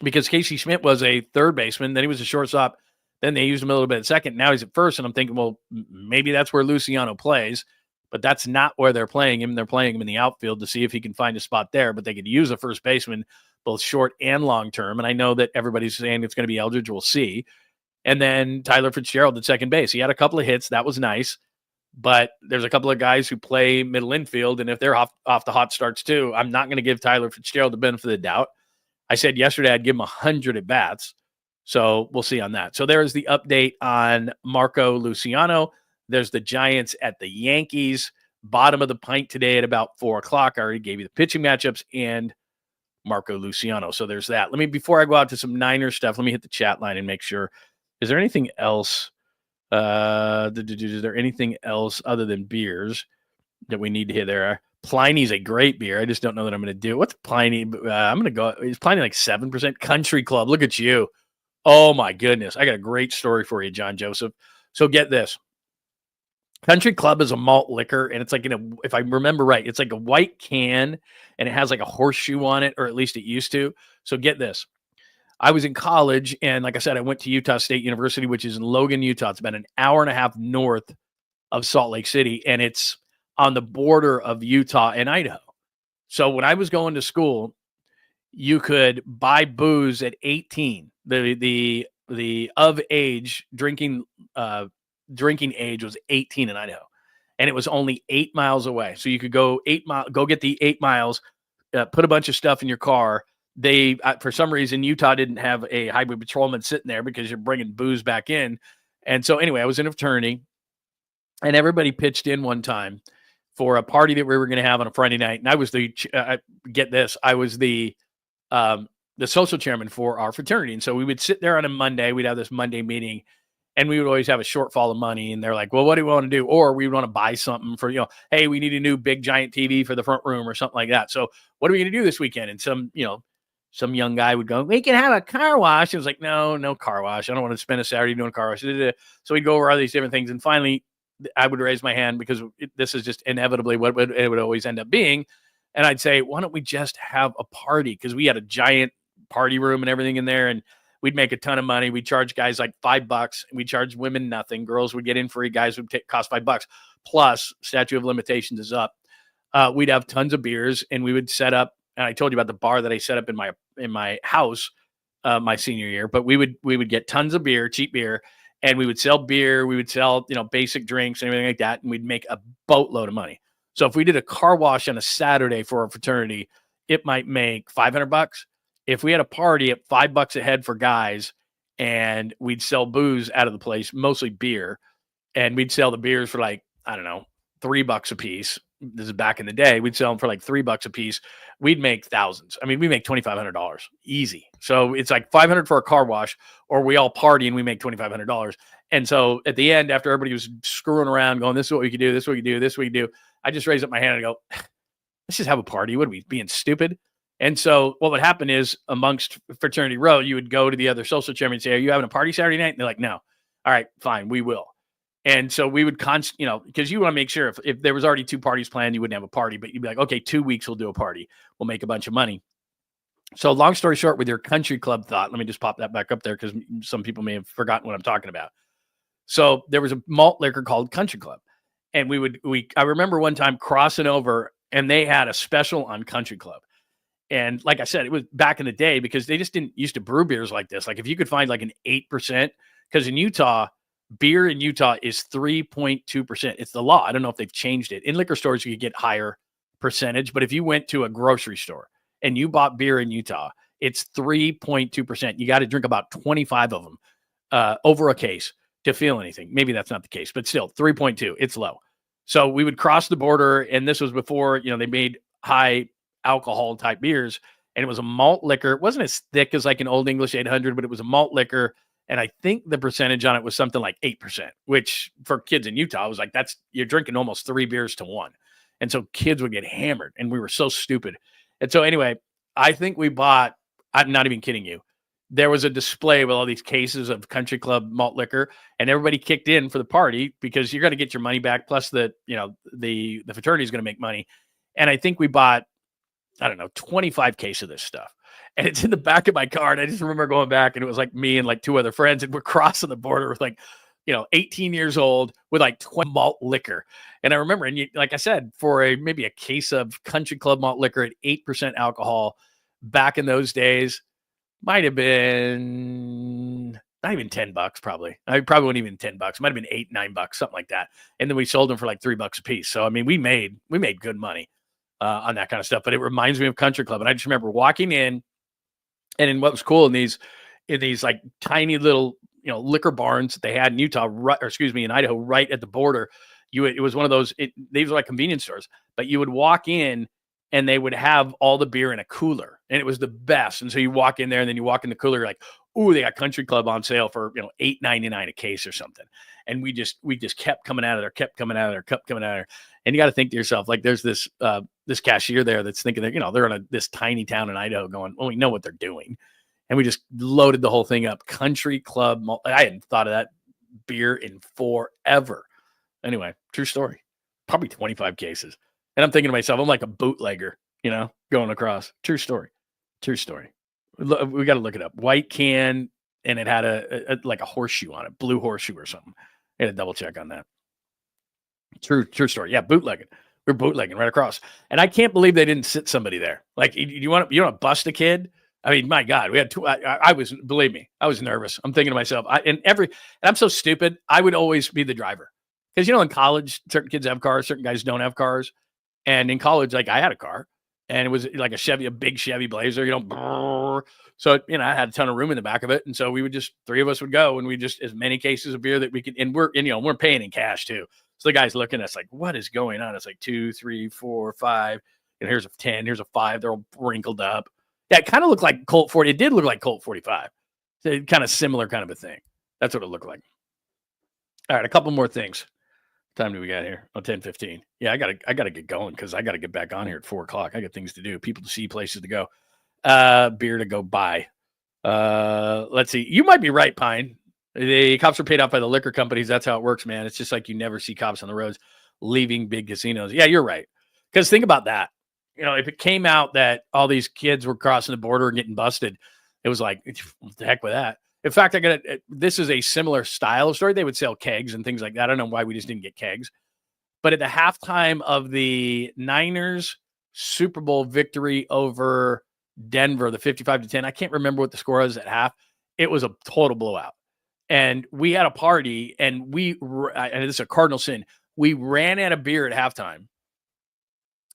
Because Casey Schmidt was a third baseman, then he was a shortstop, then they used him a little bit at second. Now he's at first, and I'm thinking, well, maybe that's where Luciano plays, but that's not where they're playing him. They're playing him in the outfield to see if he can find a spot there, but they could use a first baseman both short and long term, and I know that everybody's saying it's going to be Eldridge. We'll see. And then Tyler Fitzgerald at second base. He had a couple of hits. That was nice, but there's a couple of guys who play middle infield, and if they're off the hot starts too, I'm not going to give Tyler Fitzgerald the benefit of the doubt. I said yesterday I'd give him 100 at-bats, so we'll see on that. So there's the update on Marco Luciano. There's the Giants at the Yankees. Bottom of the pint today at about 4 o'clock. I already gave you the pitching matchups and Marco Luciano. So there's that. Before I go out to some Niners stuff, let me hit the chat line and make sure. Is there anything else? Is there anything else other than beers that we need to hit there? Pliny's a great beer. I just don't know that I'm going to do it. What's Pliny? I'm going to go. Is Pliny like 7%? Country Club. Look at you. Oh, my goodness. I got a great story for you, John Joseph. So get this. Country Club is a malt liquor, and it's like, if I remember right, it's like a white can, and it has like a horseshoe on it, or at least it used to. So get this. I was in college, and like I said, I went to Utah State University, which is in Logan, Utah. It's about an hour and a half north of Salt Lake City, and it's on the border of Utah and Idaho. So when I was going to school, you could buy booze at 18. The of age drinking age was 18 in Idaho, and it was only 8 miles away. So you could go go get the 8 miles, put a bunch of stuff in your car. They, for some reason, Utah didn't have a highway patrolman sitting there because you're bringing booze back in. And so anyway, I was in a fraternity, and everybody pitched in one time for a party that we were going to have on a Friday night. And I was I was the social chairman for our fraternity. And so we would sit there on a Monday, we'd have this Monday meeting, and we would always have a shortfall of money. And they're like, well, what do we want to do? Or we want to buy something for, hey, we need a new big giant TV for the front room or something like that. So what are we going to do this weekend? And some young guy would go, we can have a car wash. It was like, no car wash. I don't want to spend a Saturday doing a car wash. So we'd go over all these different things. And finally, I would raise my hand because this is just inevitably what it would always end up being. And I'd say, why don't we just have a party? Because we had a giant party room and everything in there. And we'd make a ton of money. We'd charge guys like $5. And we'd charge women nothing. Girls would get in free. Guys would cost $5. Plus, statute of limitations is up. We'd have tons of beers, and we would set up. And I told you about the bar that I set up in my house my senior year. But we would get tons of beer, cheap beer, and we would sell beer. We would sell basic drinks and everything like that, and we'd make a boatload of money. So if we did a car wash on a Saturday for a fraternity, it might make $500. If we had a party at $5 a head for guys, and we'd sell booze out of the place, mostly beer, and we'd sell the beers for like, I don't know, $3 a piece. This is back in the day. We'd sell them for like $3 a piece. We'd make thousands. I mean, we make $2,500 easy. So it's like $500 for a car wash, or we all party and we make $2,500. And so at the end, after everybody was screwing around going, this is what we could do, this is what we could do, this is what we could do, I just raised up my hand and go, let's just have a party. What are we, being stupid? And so what would happen is, amongst fraternity row, you would go to the other social chairman and say, are you having a party Saturday night? And they're like, no. All right, fine, we will. And so we would because you want to make sure if there was already 2 parties planned, you wouldn't have a party, but you'd be like, okay, 2 weeks we'll do a party. We'll make a bunch of money. So long story short, with your country club thought, let me just pop that back up there because some people may have forgotten what I'm talking about. So there was a malt liquor called Country Club. And I remember one time crossing over, and they had a special on Country Club. And like I said, it was back in the day because they just didn't used to brew beers like this. Like if you could find like an 8%, because in Utah, beer in Utah is 3.2%. It's the law. I don't know if they've changed it. In liquor stores, you could get higher percentage. But if you went to a grocery store and you bought beer in Utah, it's 3.2%. You got to drink about 25 of them over a case to feel anything. Maybe that's not the case, but still 3.2. It's low. So we would cross the border, and this was before, they made high alcohol type beers, and it was a malt liquor. It wasn't as thick as like an Old English 800, but it was a malt liquor. And I think the percentage on it was something like 8%, which for kids in Utah was like, you're drinking almost 3 beers to 1. And so kids would get hammered, and we were so stupid. And so anyway, I think we bought, I'm not even kidding you, there was a display with all these cases of Country Club malt liquor, and everybody kicked in for the party because you're going to get your money back. Plus the fraternity is going to make money. And I think we bought, I don't know, 25 cases of this stuff. And it's in the back of my car. And I just remember going back, and it was like me and like 2 other friends, and we're crossing the border with like, 18 years old with like 20 malt liquor. And I remember, and like I said, for maybe a case of Country Club malt liquor at 8% alcohol back in those days, might have been not even $10, probably. I probably wasn't even $10. Might have been $8, $9, something like that. And then we sold them for like $3 a piece. So I mean, we made good money on that kind of stuff. But it reminds me of Country Club. And I just remember walking in, and in what was cool in these like tiny little liquor barns that they had in Utah, in Idaho, right at the border. It was one of those. These were like convenience stores, but you would walk in, and they would have all the beer in a cooler, and it was the best. And so you walk in there, and then you walk in the cooler, you're like, ooh, they got Country Club on sale for $8.99 a case or something. And we just kept coming out of there, And you got to think to yourself, like, there's this cashier there that's thinking that they're in this tiny town in Idaho, going, well, we know what they're doing, and we just loaded the whole thing up. Country Club. I hadn't thought of that beer in forever. Anyway, true story. Probably 25 cases. And I'm thinking to myself, I'm like a bootlegger, going across. True story. We got to look it up. White can, and it had a like a horseshoe on it, blue horseshoe or something. I had to double check on that. True story. Yeah, bootlegging. We're bootlegging right across. And I can't believe they didn't sit somebody there. Like, you want to bust a kid? I mean, my God, we had 2. Believe me, I was nervous. I'm thinking to myself, and I'm so stupid. I would always be the driver. Because, in college, certain kids have cars, certain guys don't have cars. And in college, like, I had a car, and it was like a big Chevy Blazer, So, I had a ton of room in the back of it. And so we would 3 of us would go, and we just, as many cases of beer that we could, and we're paying in cash too. So the guy's looking at us like, what is going on? It's like 2, 3, 4, 5. And here's a 10. Here's a 5. They're all wrinkled up. Yeah, it kind of looked like Colt 40. It did look like Colt 45. So kind of similar kind of a thing. That's what it looked like. All right, a couple more things. What time do we got here? Oh, 10:15. Yeah, I gotta get going because I gotta get back on here at 4:00. I got things to do, people to see, places to go, beer to go buy. Let's see. You might be right, Pine. The cops are paid off by the liquor companies. That's how it works, man. It's just like you never see cops on the roads leaving big casinos. Yeah, you're right. Because think about that. If it came out that all these kids were crossing the border and getting busted, it was like, what the heck with that? In fact, this is a similar style of story. They would sell kegs and things like that. I don't know why we just didn't get kegs. But at the halftime of the Niners Super Bowl victory over Denver, the 55-10, I can't remember what the score was at half. It was a total blowout. And we had a party, and and this is a cardinal sin. We ran out of beer at halftime.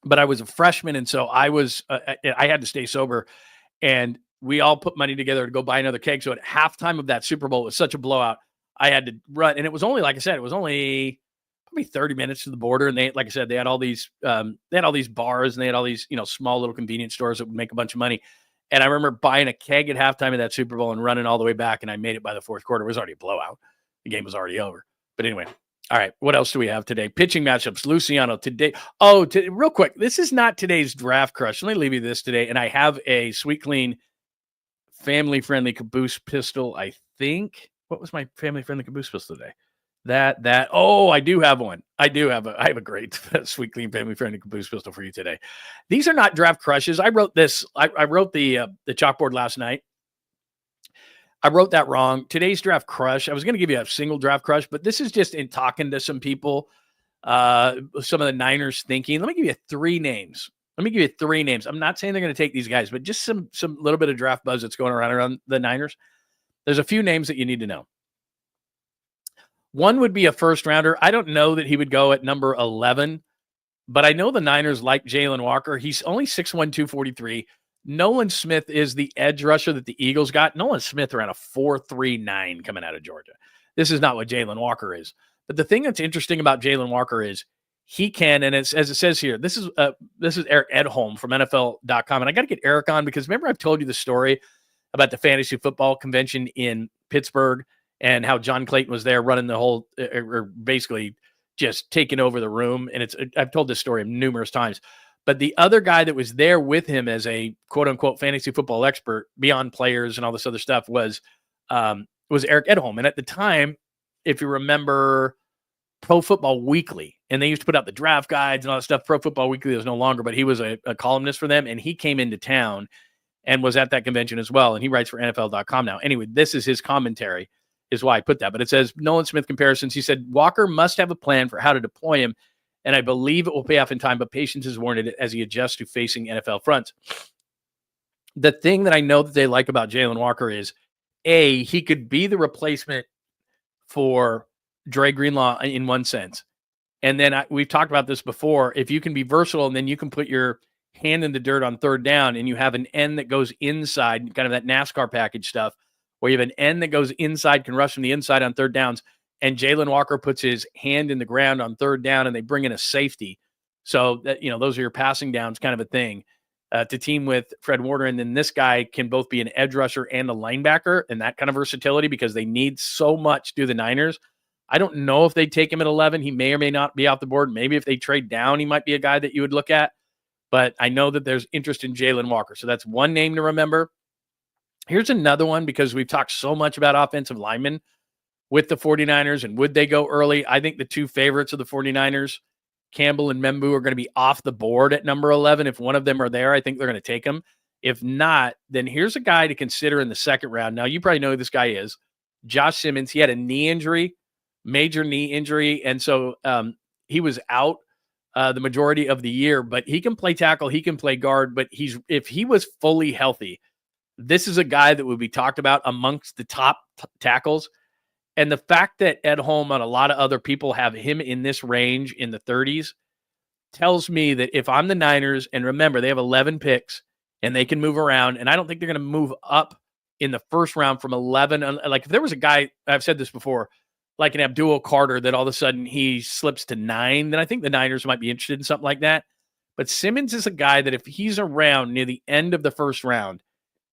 But I was a freshman, and so I had to stay sober. And we all put money together to go buy another keg. So at halftime of that Super Bowl, it was such a blowout. I had to run. And it was only, like I said, it was only probably 30 minutes to the border. And they, like I said, they had all these bars, and they had all these, small little convenience stores that would make a bunch of money. And I remember buying a keg at halftime of that Super Bowl and running all the way back. And I made it by the fourth quarter. It was already a blowout. The game was already over. But anyway. All right, what else do we have today? Pitching matchups. Luciano today. Real quick, this is not today's draft crush. Let me leave you this today. And I have a Sweet Clean family-friendly caboose pistol, I think. What was my family-friendly caboose pistol today? I do have one. I have a great Sweet Clean family-friendly caboose pistol for you today. These are not draft crushes. I wrote this. I wrote the chalkboard last night. I wrote that wrong. Today's draft crush, I was going to give you a single draft crush, but this is just in talking to some people, some of the Niners thinking. Let me give you 3 names. I'm not saying they're going to take these guys, but just some little bit of draft buzz that's going around the Niners. There's a few names that you need to know. One would be a first rounder. I don't know that he would go at number 11, but I know the Niners like Jalen Walker. He's only 6'1", 243. Nolan Smith is the edge rusher that the Eagles got. Nolan Smith ran a 4.39 coming out of Georgia. This is not what Jalen Walker is. But the thing that's interesting about Jalen Walker is he can, and as it says here, this is Eric Edholm from NFL.com. And I got to get Eric on because remember I've told you the story about the fantasy football convention in Pittsburgh and how John Clayton was there running the whole, or basically just taking over the room. And I've told this story numerous times. But the other guy that was there with him as a quote unquote fantasy football expert beyond players and all this other stuff was Eric Edholm. And at the time, if you remember Pro Football Weekly, and they used to put out the draft guides and all that stuff. Pro Football Weekly is no longer, but he was a columnist for them. And he came into town and was at that convention as well. And he writes for NFL.com now. Anyway, this is his commentary is why I put that. But it says Nolan Smith comparisons. He said, Walker must have a plan for how to deploy him. And I believe it will pay off in time, but patience is warranted as he adjusts to facing NFL fronts. The thing that I know that they like about Jalen Walker is, A, he could be the replacement for Dre Greenlaw in one sense. And then we've talked about this before. If you can be versatile and then you can put your hand in the dirt on third down and you have an end that goes inside, kind of that NASCAR package stuff, where you have an end that goes inside, can rush from the inside on third downs, and Jalen Walker puts his hand in the ground on third down and they bring in a safety. So that, those are your passing downs kind of a thing to team with Fred Warner. And then this guy can both be an edge rusher and a linebacker and that kind of versatility because they need so much to the Niners. I don't know if they take him at 11. He may or may not be off the board. Maybe if they trade down, he might be a guy that you would look at. But I know that there's interest in Jalen Walker. So that's one name to remember. Here's another one because we've talked so much about offensive linemen with the 49ers and would they go early? I think the 2 favorites of the 49ers, Campbell and Membu, are going to be off the board at number 11. If one of them are there, I think they're going to take them. If not, then here's a guy to consider in the second round. Now, you probably know who this guy is. Josh Simmons. He had a knee injury, major knee injury, and so he was out the majority of the year, but he can play tackle, he can play guard, but if he was fully healthy, this is a guy that would be talked about amongst the top tackles. And the fact that Edholm and a lot of other people have him in this range in the 30s tells me that if I'm the Niners, and remember, they have 11 picks and they can move around, and I don't think they're going to move up in the first round from 11. Like if there was a guy, I've said this before, like an Abdul Carter that all of a sudden he slips to 9, then I think the Niners might be interested in something like that. But Simmons is a guy that if he's around near the end of the first round,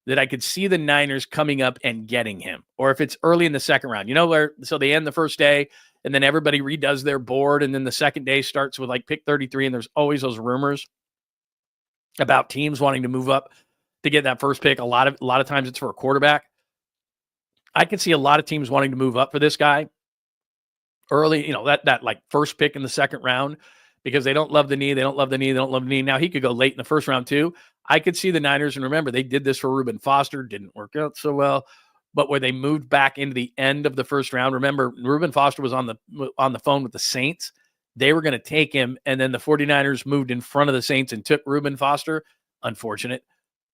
that I could see the Niners coming up and getting him. Or if it's early in the second round, so they end the first day and then everybody redoes their board. And then the second day starts with like pick 33. And there's always those rumors about teams wanting to move up to get that first pick. A lot of times it's for a quarterback. I can see a lot of teams wanting to move up for this guy early, that like first pick in the second round, because they don't love the knee. They don't love the knee. They don't love the knee. Now he could go late in the first round too. I could see the Niners, and remember, they did this for Reuben Foster. Didn't work out so well, but where they moved back into the end of the first round. Remember, Reuben Foster was on the phone with the Saints. They were going to take him, and then the 49ers moved in front of the Saints and took Reuben Foster. Unfortunate.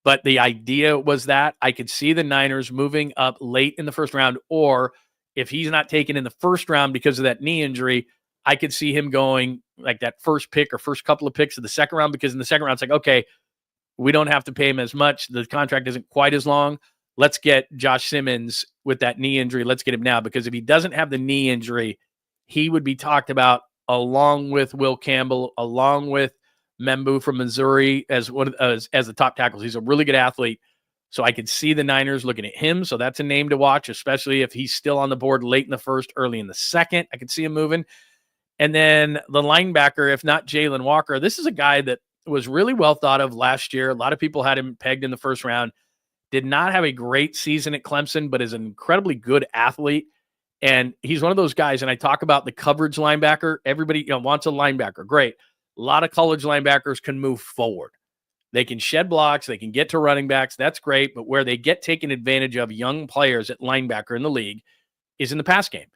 But the idea was that I could see the Niners moving up late in the first round, or if he's not taken in the first round because of that knee injury, I could see him going like that first pick or first couple of picks of the second round, because in the second round, it's like, okay, we don't have to pay him as much. The contract isn't quite as long. Let's get Josh Simmons with that knee injury. Let's get him now, because if he doesn't have the knee injury, he would be talked about along with Will Campbell, along with Membu from Missouri as the top tackles. He's a really good athlete. So I could see the Niners looking at him. So that's a name to watch, especially if he's still on the board late in the first, early in the second. I could see him moving. And then the linebacker, if not Jalen Walker, this is a guy that was really well thought of last year. A lot of people had him pegged in the first round. Did not have a great season at Clemson, but is an incredibly good athlete. And he's one of those guys, and I talk about the coverage linebacker. Everybody wants a linebacker. Great. A lot of college linebackers can move forward. They can shed blocks. They can get to running backs. That's great. But where they get taken advantage of young players at linebacker in the league is in the pass game.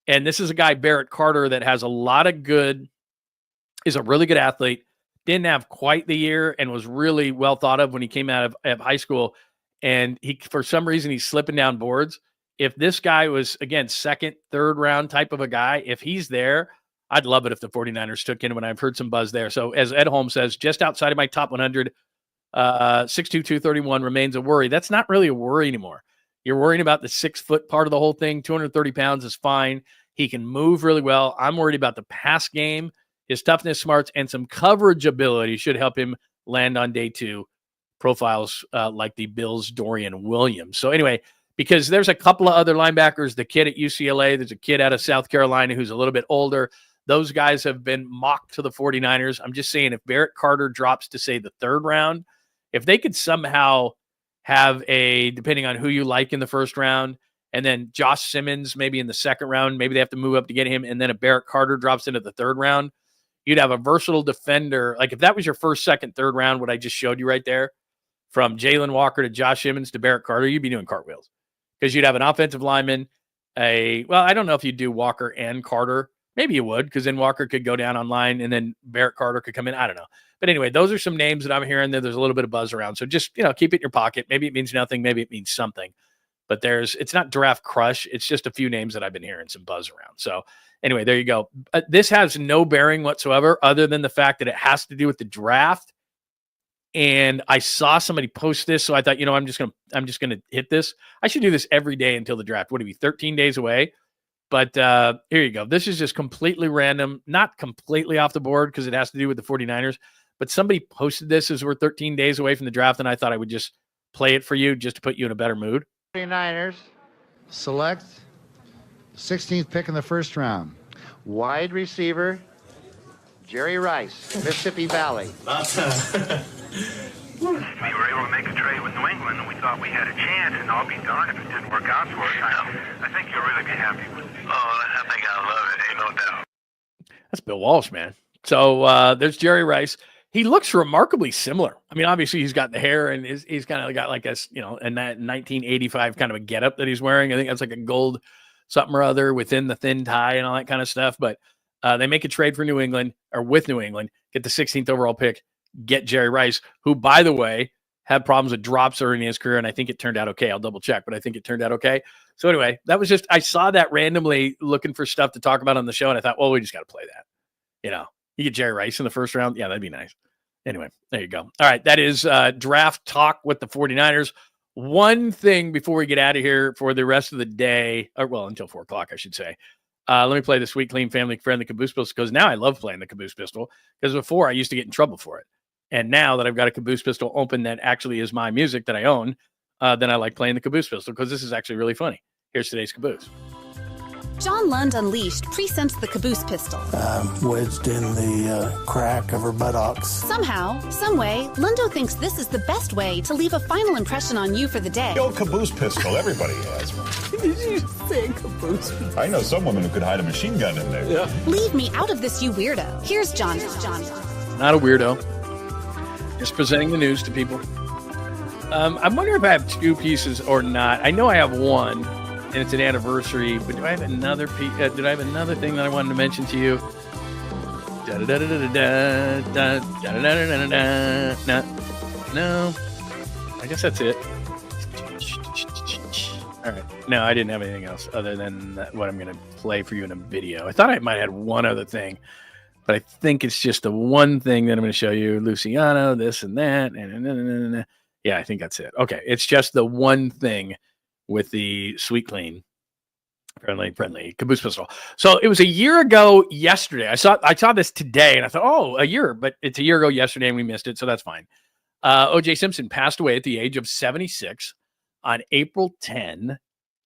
And this is a guy, Barrett Carter, that has is a really good athlete. Didn't have quite the year and was really well thought of when he came out of high school. And for some reason, he's slipping down boards. If this guy was, again, second, third round type of a guy, if he's there, I'd love it if the 49ers took him, and I've heard some buzz there. So as Ed Holmes says, just outside of my top 100, 6'2", 231 remains a worry. That's not really a worry anymore. You're worrying about the 6-foot part of the whole thing. 230 pounds is fine. He can move really well. I'm worried about the pass game. His toughness, smarts, and some coverage ability should help him land on day 2 profiles like the Bills' Dorian Williams. So anyway, because there's a couple of other linebackers, the kid at UCLA, there's a kid out of South Carolina who's a little bit older. Those guys have been mocked to the 49ers. I'm just saying, if Barrett Carter drops to, say, the third round, if they could somehow have depending on who you like in the first round, and then Josh Simmons maybe in the second round, maybe they have to move up to get him, and then if Barrett Carter drops into the third round, you'd have a versatile defender. Like if that was your first, second, third round, what I just showed you right there, from Jalen Walker to Josh Simmons to Barrett Carter, you'd be doing cartwheels, because you'd have an offensive lineman. I don't know if you do Walker and Carter. Maybe you would, because then Walker could go down on line and then Barrett Carter could come in. I don't know. But anyway, those are some names that I'm hearing that there's a little bit of buzz around. So just, keep it in your pocket. Maybe it means nothing. Maybe it means something. But it's not draft crush. It's just a few names that I've been hearing some buzz around. So anyway, there you go. This has no bearing whatsoever other than the fact that it has to do with the draft. And I saw somebody post this, so I thought, I'm just gonna hit this. I should do this every day until the draft. What do we 13 days away? But here you go. This is just completely random, not completely off the board because it has to do with the 49ers. But somebody posted this as we're 13 days away from the draft, and I thought I would just play it for you just to put you in a better mood. 49ers select 16th pick in the first round. Wide receiver, Jerry Rice, Mississippi Valley. We were able to make a trade with New England, and we thought we had a chance, and I'll be darned if it didn't work out for us. I think you'll really be happy with it. Oh, I think I love it. Ain't no doubt. That's Bill Walsh, man. So there's Jerry Rice. He looks remarkably similar. I mean, obviously he's got the hair, and he's kind of got like a, in that 1985 kind of a getup that he's wearing. I think that's like a gold something or other within the thin tie and all that kind of stuff. But they make a trade for New England, or with New England, get the 16th overall pick, get Jerry Rice, who, by the way, had problems with drops early in his career, and I think it turned out okay. I'll double check, but I think it turned out okay. So anyway, that was just, I saw that randomly looking for stuff to talk about on the show, and I thought, well, we just got to play that. You get Jerry Rice in the first round. Yeah, that'd be nice. Anyway, there you go. All right, that is draft talk with the 49ers. One thing before we get out of here for the rest of the day, or well, until 4 o'clock, I should say. Let me play the Sweet Clean Family Friendly Caboose Pistol, because now I love playing the Caboose Pistol, because before I used to get in trouble for it. And now that I've got a Caboose Pistol open that actually is my music that I own, then I like playing the Caboose Pistol, because this is actually really funny. Here's today's Caboose. John Lund Unleashed presents the Caboose Pistol. Wedged in the crack of her buttocks. Somehow, someway, Lundo thinks this is the best way to leave a final impression on you for the day. The old Caboose Pistol, everybody has one. Did you say Caboose Pistol? I know some women who could hide a machine gun in there. Yeah. Leave me out of this, you weirdo. Here's John. Not a weirdo. Just presenting the news to people. I'm wondering if I have two pieces or not. I know I have one, and it's an anniversary, but do I have another did I have another thing that I wanted to mention to you? No, I guess that's it. All right. No, I didn't have anything else other than what I'm going to play for you in a video. I thought I might have had one other thing, but I think it's just the one thing that I'm going to show you. Luciano, this and that. And yeah, I think that's it. Okay. It's just the one thing with the Sweet Clean friendly Caboose Pistol. So it was a year ago yesterday. I saw this today and I thought, oh, a year, but it's a year ago yesterday and we missed it. So that's fine. O.J. Simpson passed away at the age of 76 on April 10,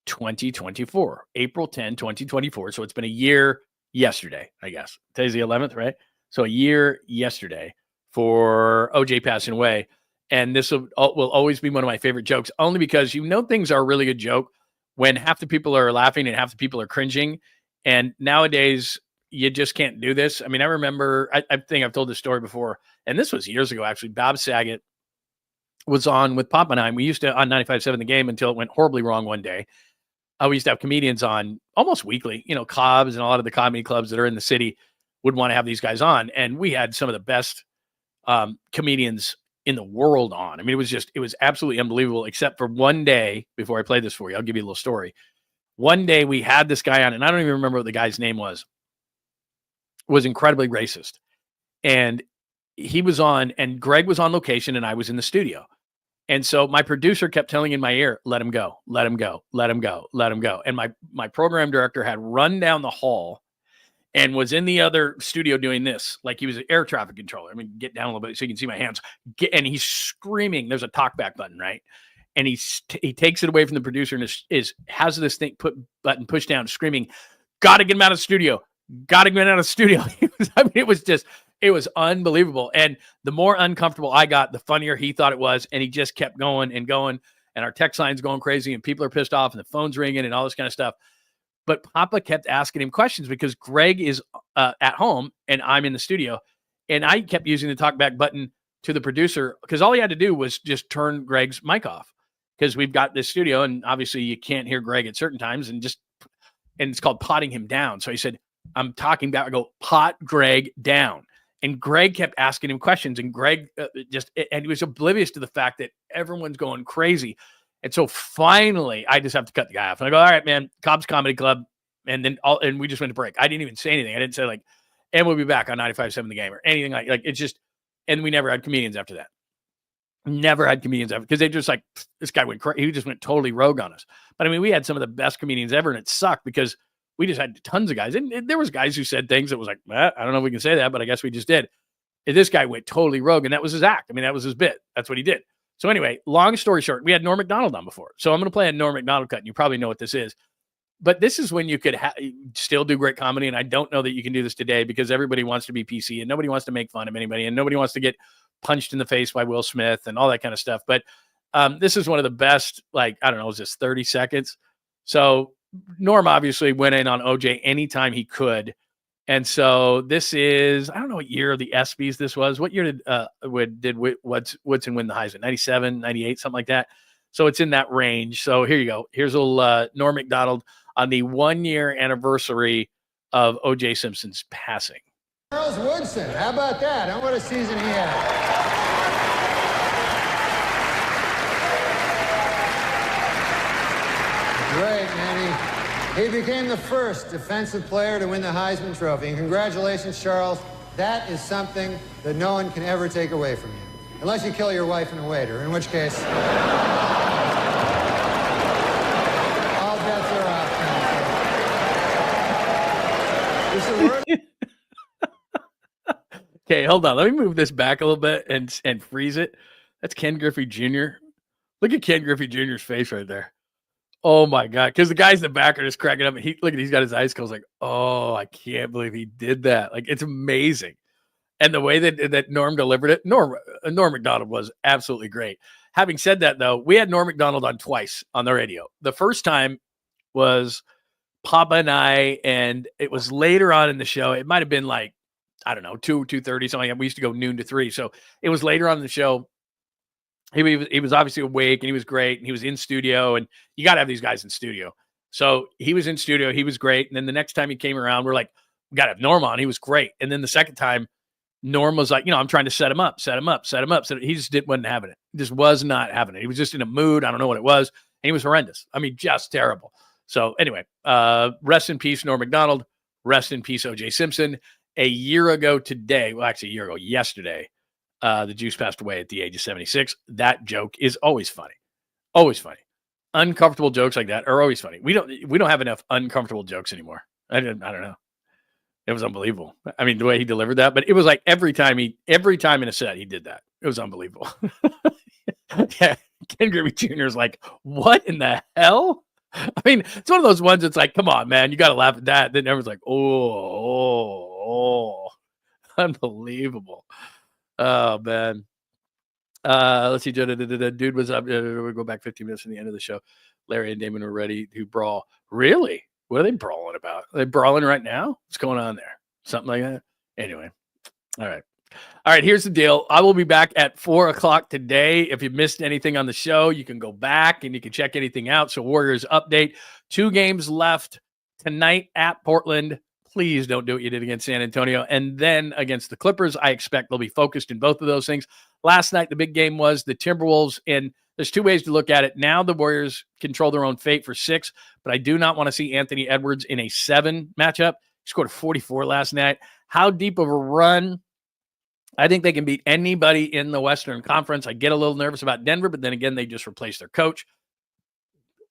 2024. April 10, 2024. So it's been a year yesterday, I guess. Today's the 11th, right? So a year yesterday for O.J. passing away. And this will always be one of my favorite jokes, only because things are a really good joke when half the people are laughing and half the people are cringing. And nowadays, you just can't do this. I mean, I remember, I think I've told this story before, and this was years ago, actually. Bob Saget was on with Poppenheim. We used to, on 95.7 The Game, until it went horribly wrong one day. We used to have comedians on almost weekly. Cobbs and a lot of the comedy clubs that are in the city would want to have these guys on. And we had some of the best comedians in the world on. I mean, it was absolutely unbelievable, except for one day. Before I play this for you, I'll give you a little story. One day we had this guy on, and I don't even remember what the guy's name was incredibly racist. And he was on, and Greg was on location, and I was in the studio. And so my producer kept telling in my ear, let him go, let him go, let him go, let him go. And my program director had run down the hall and was in the other studio doing this, like he was an air traffic controller. I mean, get down a little bit so you can see my hands. And he's screaming. There's a talkback button, right? And he takes it away from the producer and has this thing button pushed down, screaming, "Got to get him out of the studio! Got to get him out of the studio!" It was unbelievable. And the more uncomfortable I got, the funnier he thought it was. And he just kept going and going. And our text line's going crazy, and people are pissed off, and the phone's ringing, and all this kind of stuff. But Papa kept asking him questions because Greg is at home and I'm in the studio. And I kept using the talkback button to the producer because all he had to do was just turn Greg's mic off, because we've got this studio and obviously you can't hear Greg at certain times, and it's called potting him down. So he said, I'm talking back. I go, pot Greg down. And Greg kept asking him questions, and Greg and he was oblivious to the fact that everyone's going crazy. And so finally, I just have to cut the guy off. And I go, all right, man, Cobb's Comedy Club. And we just went to break. I didn't even say anything. I didn't say and we'll be back on 95.7 The Game or anything like it's just, and we never had comedians after that. Never had comedians ever, because they just this guy went crazy. He just went totally rogue on us. But I mean, we had some of the best comedians ever, and it sucked because we just had tons of guys. And there was guys who said things that was like, I don't know if we can say that, but I guess we just did. And this guy went totally rogue, and that was his act. I mean, that was his bit. That's what he did. So anyway, long story short, we had Norm Macdonald on before. So I'm going to play a Norm Macdonald cut, and you probably know what this is. But this is when you could still do great comedy, and I don't know that you can do this today because everybody wants to be PC, and nobody wants to make fun of anybody, and nobody wants to get punched in the face by Will Smith and all that kind of stuff. But this is one of the best, I don't know, is this 30 seconds? So Norm obviously went in on OJ anytime he could. And so this is, I don't know what year of the ESPYs this was. What year did Woodson win the Heisman? 97, 98, something like that. So it's in that range. So here you go. Here's a little Norm Macdonald on the 1-year anniversary of O.J. Simpson's passing. Charles Woodson, how about that? What a season he had. Great, man. He became the first defensive player to win the Heisman Trophy. And congratulations, Charles. That is something that no one can ever take away from you. Unless you kill your wife and a waiter, in which case... all bets are off. Okay, hold on. Let me move this back a little bit and freeze it. That's Ken Griffey Jr. Look at Ken Griffey Jr.'s face right there. Oh my God. Because the guys in the back are just cracking up. And look at, he's got his eyes closed like, oh, I can't believe he did that. Like, it's amazing. And the way that Norm delivered it, Norm Macdonald was absolutely great. Having said that, though, we had Norm Macdonald on twice on the radio. The first time was Papa and I, and it was later on in the show. It might have been like, I don't know, 2:30, something like that. We used to go noon to 3. So it was later on in the show. He was obviously awake, and he was great, and he was in studio, and you got to have these guys in studio. So he was in studio. He was great. And then the next time he came around, we're like, we got to have Norm on. He was great. And then the second time, Norm was like, I'm trying to set him up. So he just wasn't having it. He just was not having it. He was just in a mood. I don't know what it was. And he was horrendous. I mean, just terrible. So anyway, rest in peace, Norm Macdonald. Rest in peace, O.J. Simpson. A year ago today, well, actually a year ago yesterday, the Juice passed away at the age of 76. That joke is always funny. Always funny. Uncomfortable jokes like that are always funny. We don't have enough uncomfortable jokes anymore. I don't know. It was unbelievable. I mean, the way he delivered that, but it was like every time in a set, he did that. It was unbelievable. Yeah. Ken Griffey Jr. is like, what in the hell? I mean, it's one of those ones that's like, come on, man, you got to laugh at that. Then everyone's like, oh, unbelievable. Oh, man. Let's see. Dude was up. We'll go back 15 minutes from the end of the show. Larry and Damon were ready to brawl. Really? What are they brawling about? Are they brawling right now? What's going on there? Something like that? Anyway. All right. Here's the deal. I will be back at 4:00 today. If you missed anything on the show, you can go back and you can check anything out. So Warriors update. 2 games left tonight at Portland. Please don't do what you did against San Antonio. And then against the Clippers, I expect they'll be focused in both of those things. Last night, the big game was the Timberwolves. And there's 2 ways to look at it. Now the Warriors control their own fate for 6, but I do not want to see Anthony Edwards in a 7 matchup. He scored 44 last night. How deep of a run? I think they can beat anybody in the Western Conference. I get a little nervous about Denver, but then again, they just replaced their coach.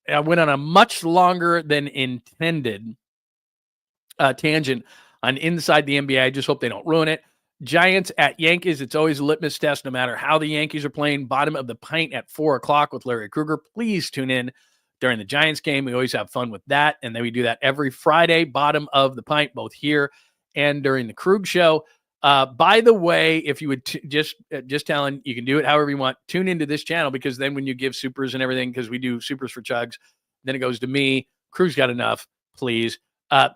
I went on a much longer than intended tangent on Inside the NBA. I just hope they don't ruin it. Giants at Yankees. It's always a litmus test, no matter how the Yankees are playing. Bottom of the pint at 4:00 with Larry Krueger. Please tune in during the Giants game. We always have fun with that. And then we do that every Friday, bottom of the pint, both here and during the Krug show. By the way, if you would just telling, you can do it however you want. Tune into this channel, because then when you give supers and everything, because we do supers for Chugs, then it goes to me. Krug's got enough, please.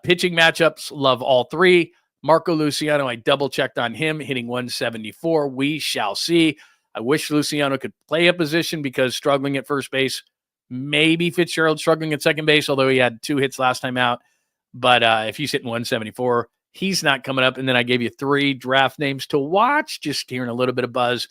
Pitching matchups, love all 3. Marco Luciano, I double-checked on him, hitting 174. We shall see. I wish Luciano could play a position, because struggling at first base. Maybe Fitzgerald struggling at second base, although he had 2 hits last time out. But if he's hitting 174, he's not coming up. And then I gave you 3 draft names to watch, just hearing a little bit of buzz.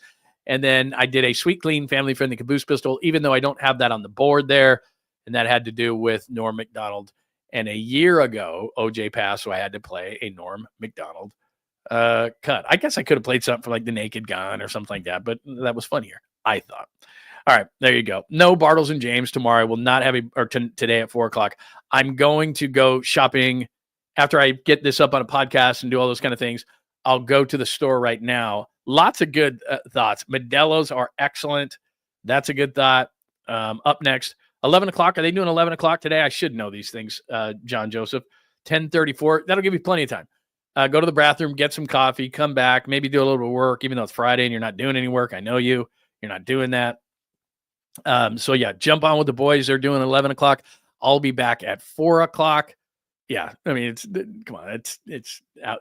And then I did a sweet, clean, family-friendly caboose pistol, even though I don't have that on the board there. And that had to do with Norm Macdonald. And a year ago, OJ passed, so I had to play a Norm Macdonald cut. I guess I could have played something for like the Naked Gun or something like that, but that was funnier, I thought. All right, there you go. No Bartles and James tomorrow. I will not have today at 4:00. I'm going to go shopping after I get this up on a podcast and do all those kind of things. I'll go to the store right now. Lots of good thoughts. Modelo's are excellent. That's a good thought. Up next, 11 o'clock. Are they doing 11 o'clock today? I should know these things, John Joseph. 10:34. That'll give you plenty of time. Go to the bathroom, get some coffee, come back, maybe do a little bit of work, even though it's Friday and you're not doing any work. I know you. You're not doing that. So, yeah, jump on with the boys. They're doing 11 o'clock. I'll be back at 4:00. Yeah, I mean, come on.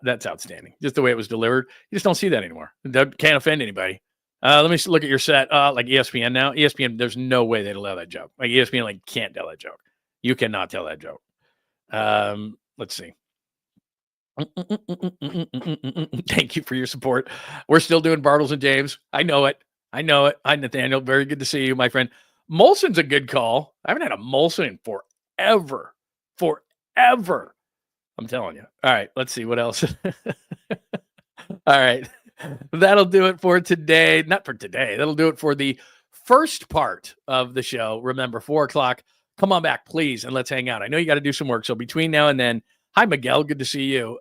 That's outstanding. Just the way it was delivered. You just don't see that anymore. That can't offend anybody. Let me look at your set. Like ESPN now. ESPN, there's no way they'd allow that joke. Like ESPN, can't tell that joke. You cannot tell that joke. Let's see. Thank you for your support. We're still doing Bartles and James. I know it. Hi, Nathaniel. Very good to see you, my friend. Molson's a good call. I haven't had a Molson in forever. I'm telling you. All right, let's see what else. All right. That'll do it for today. Not for today. That'll do it for the first part of the show. Remember, 4:00. Come on back, please, and let's hang out. I know you got to do some work. So between now and then, Hi, Miguel. Good to see you.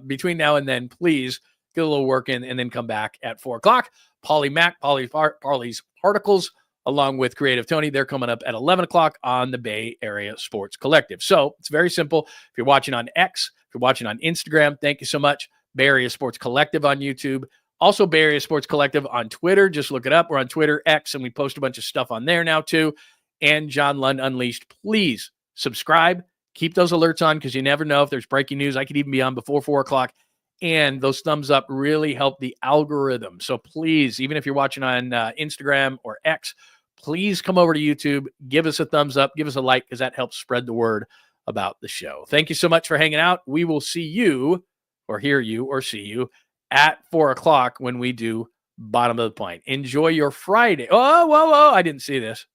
Between now and then, please get a little work in and then come back at 4 o'clock. Polly Mac, Polly's Particles, along with Creative Tony, they're coming up at 11 o'clock on the Bay Area Sports Collective. So it's very simple. If you're watching on X, if you're watching on Instagram, thank you so much. Bay Area Sports Collective on YouTube. Also, Bay Area Sports Collective on Twitter. Just look it up. We're on Twitter, X, and we post a bunch of stuff on there now too. And John Lund Unleashed. Please subscribe. Keep those alerts on because you never know if there's breaking news. I could even be on before 4 o'clock. And those thumbs up really help the algorithm. So please, even if you're watching on Instagram or X, please come over to YouTube, give us a thumbs up, give us a like, because that helps spread the word about the show. Thank you so much for hanging out. We will see you or hear you or see you at 4 o'clock when we do Bottom of the Pint. Enjoy your Friday. Oh, whoa, I didn't see this.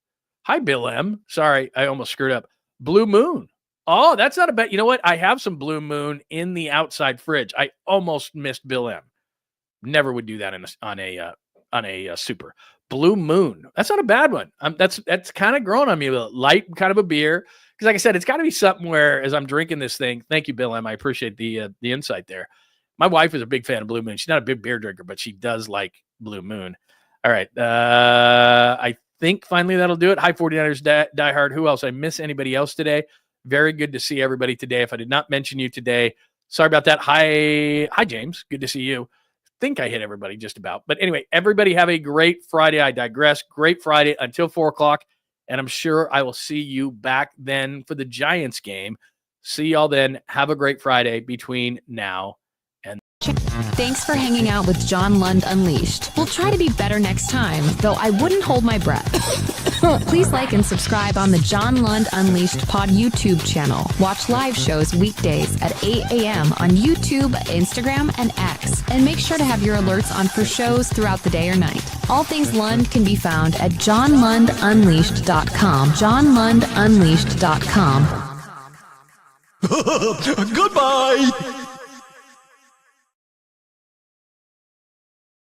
Hi, Bill M. Sorry, I almost screwed up. Blue Moon. Oh, that's not a bad. You know what? I have some Blue Moon in the outside fridge. I almost missed Bill M. Never would do that on a super. Blue Moon. That's not a bad one. That's kind of growing on me a little. Light kind of a beer. Because like I said, it's got to be something where as I'm drinking this thing, thank you, Bill M. I appreciate the insight there. My wife is a big fan of Blue Moon. She's not a big beer drinker, but she does like Blue Moon. All right. I think finally that'll do it. Hi, 49ers diehard. Who else? I miss anybody else today? Very good to see everybody today. If I did not mention you today, sorry about that. Hi, James. Good to see you. Think I hit everybody just about. But anyway, everybody have a great Friday. I digress. Great Friday until 4 o'clock. And I'm sure I will see you back then for the Giants game. See y'all then. Have a great Friday between now and Thanks for hanging out with John Lund Unleashed. We'll try to be better next time, though I wouldn't hold my breath. Please like and subscribe on the John Lund Unleashed Pod YouTube channel. Watch live shows weekdays at 8 a.m. on YouTube, Instagram, and X. And make sure to have your alerts on for shows throughout the day or night. All things Lund can be found at johnlundunleashed.com. johnlundunleashed.com. Goodbye!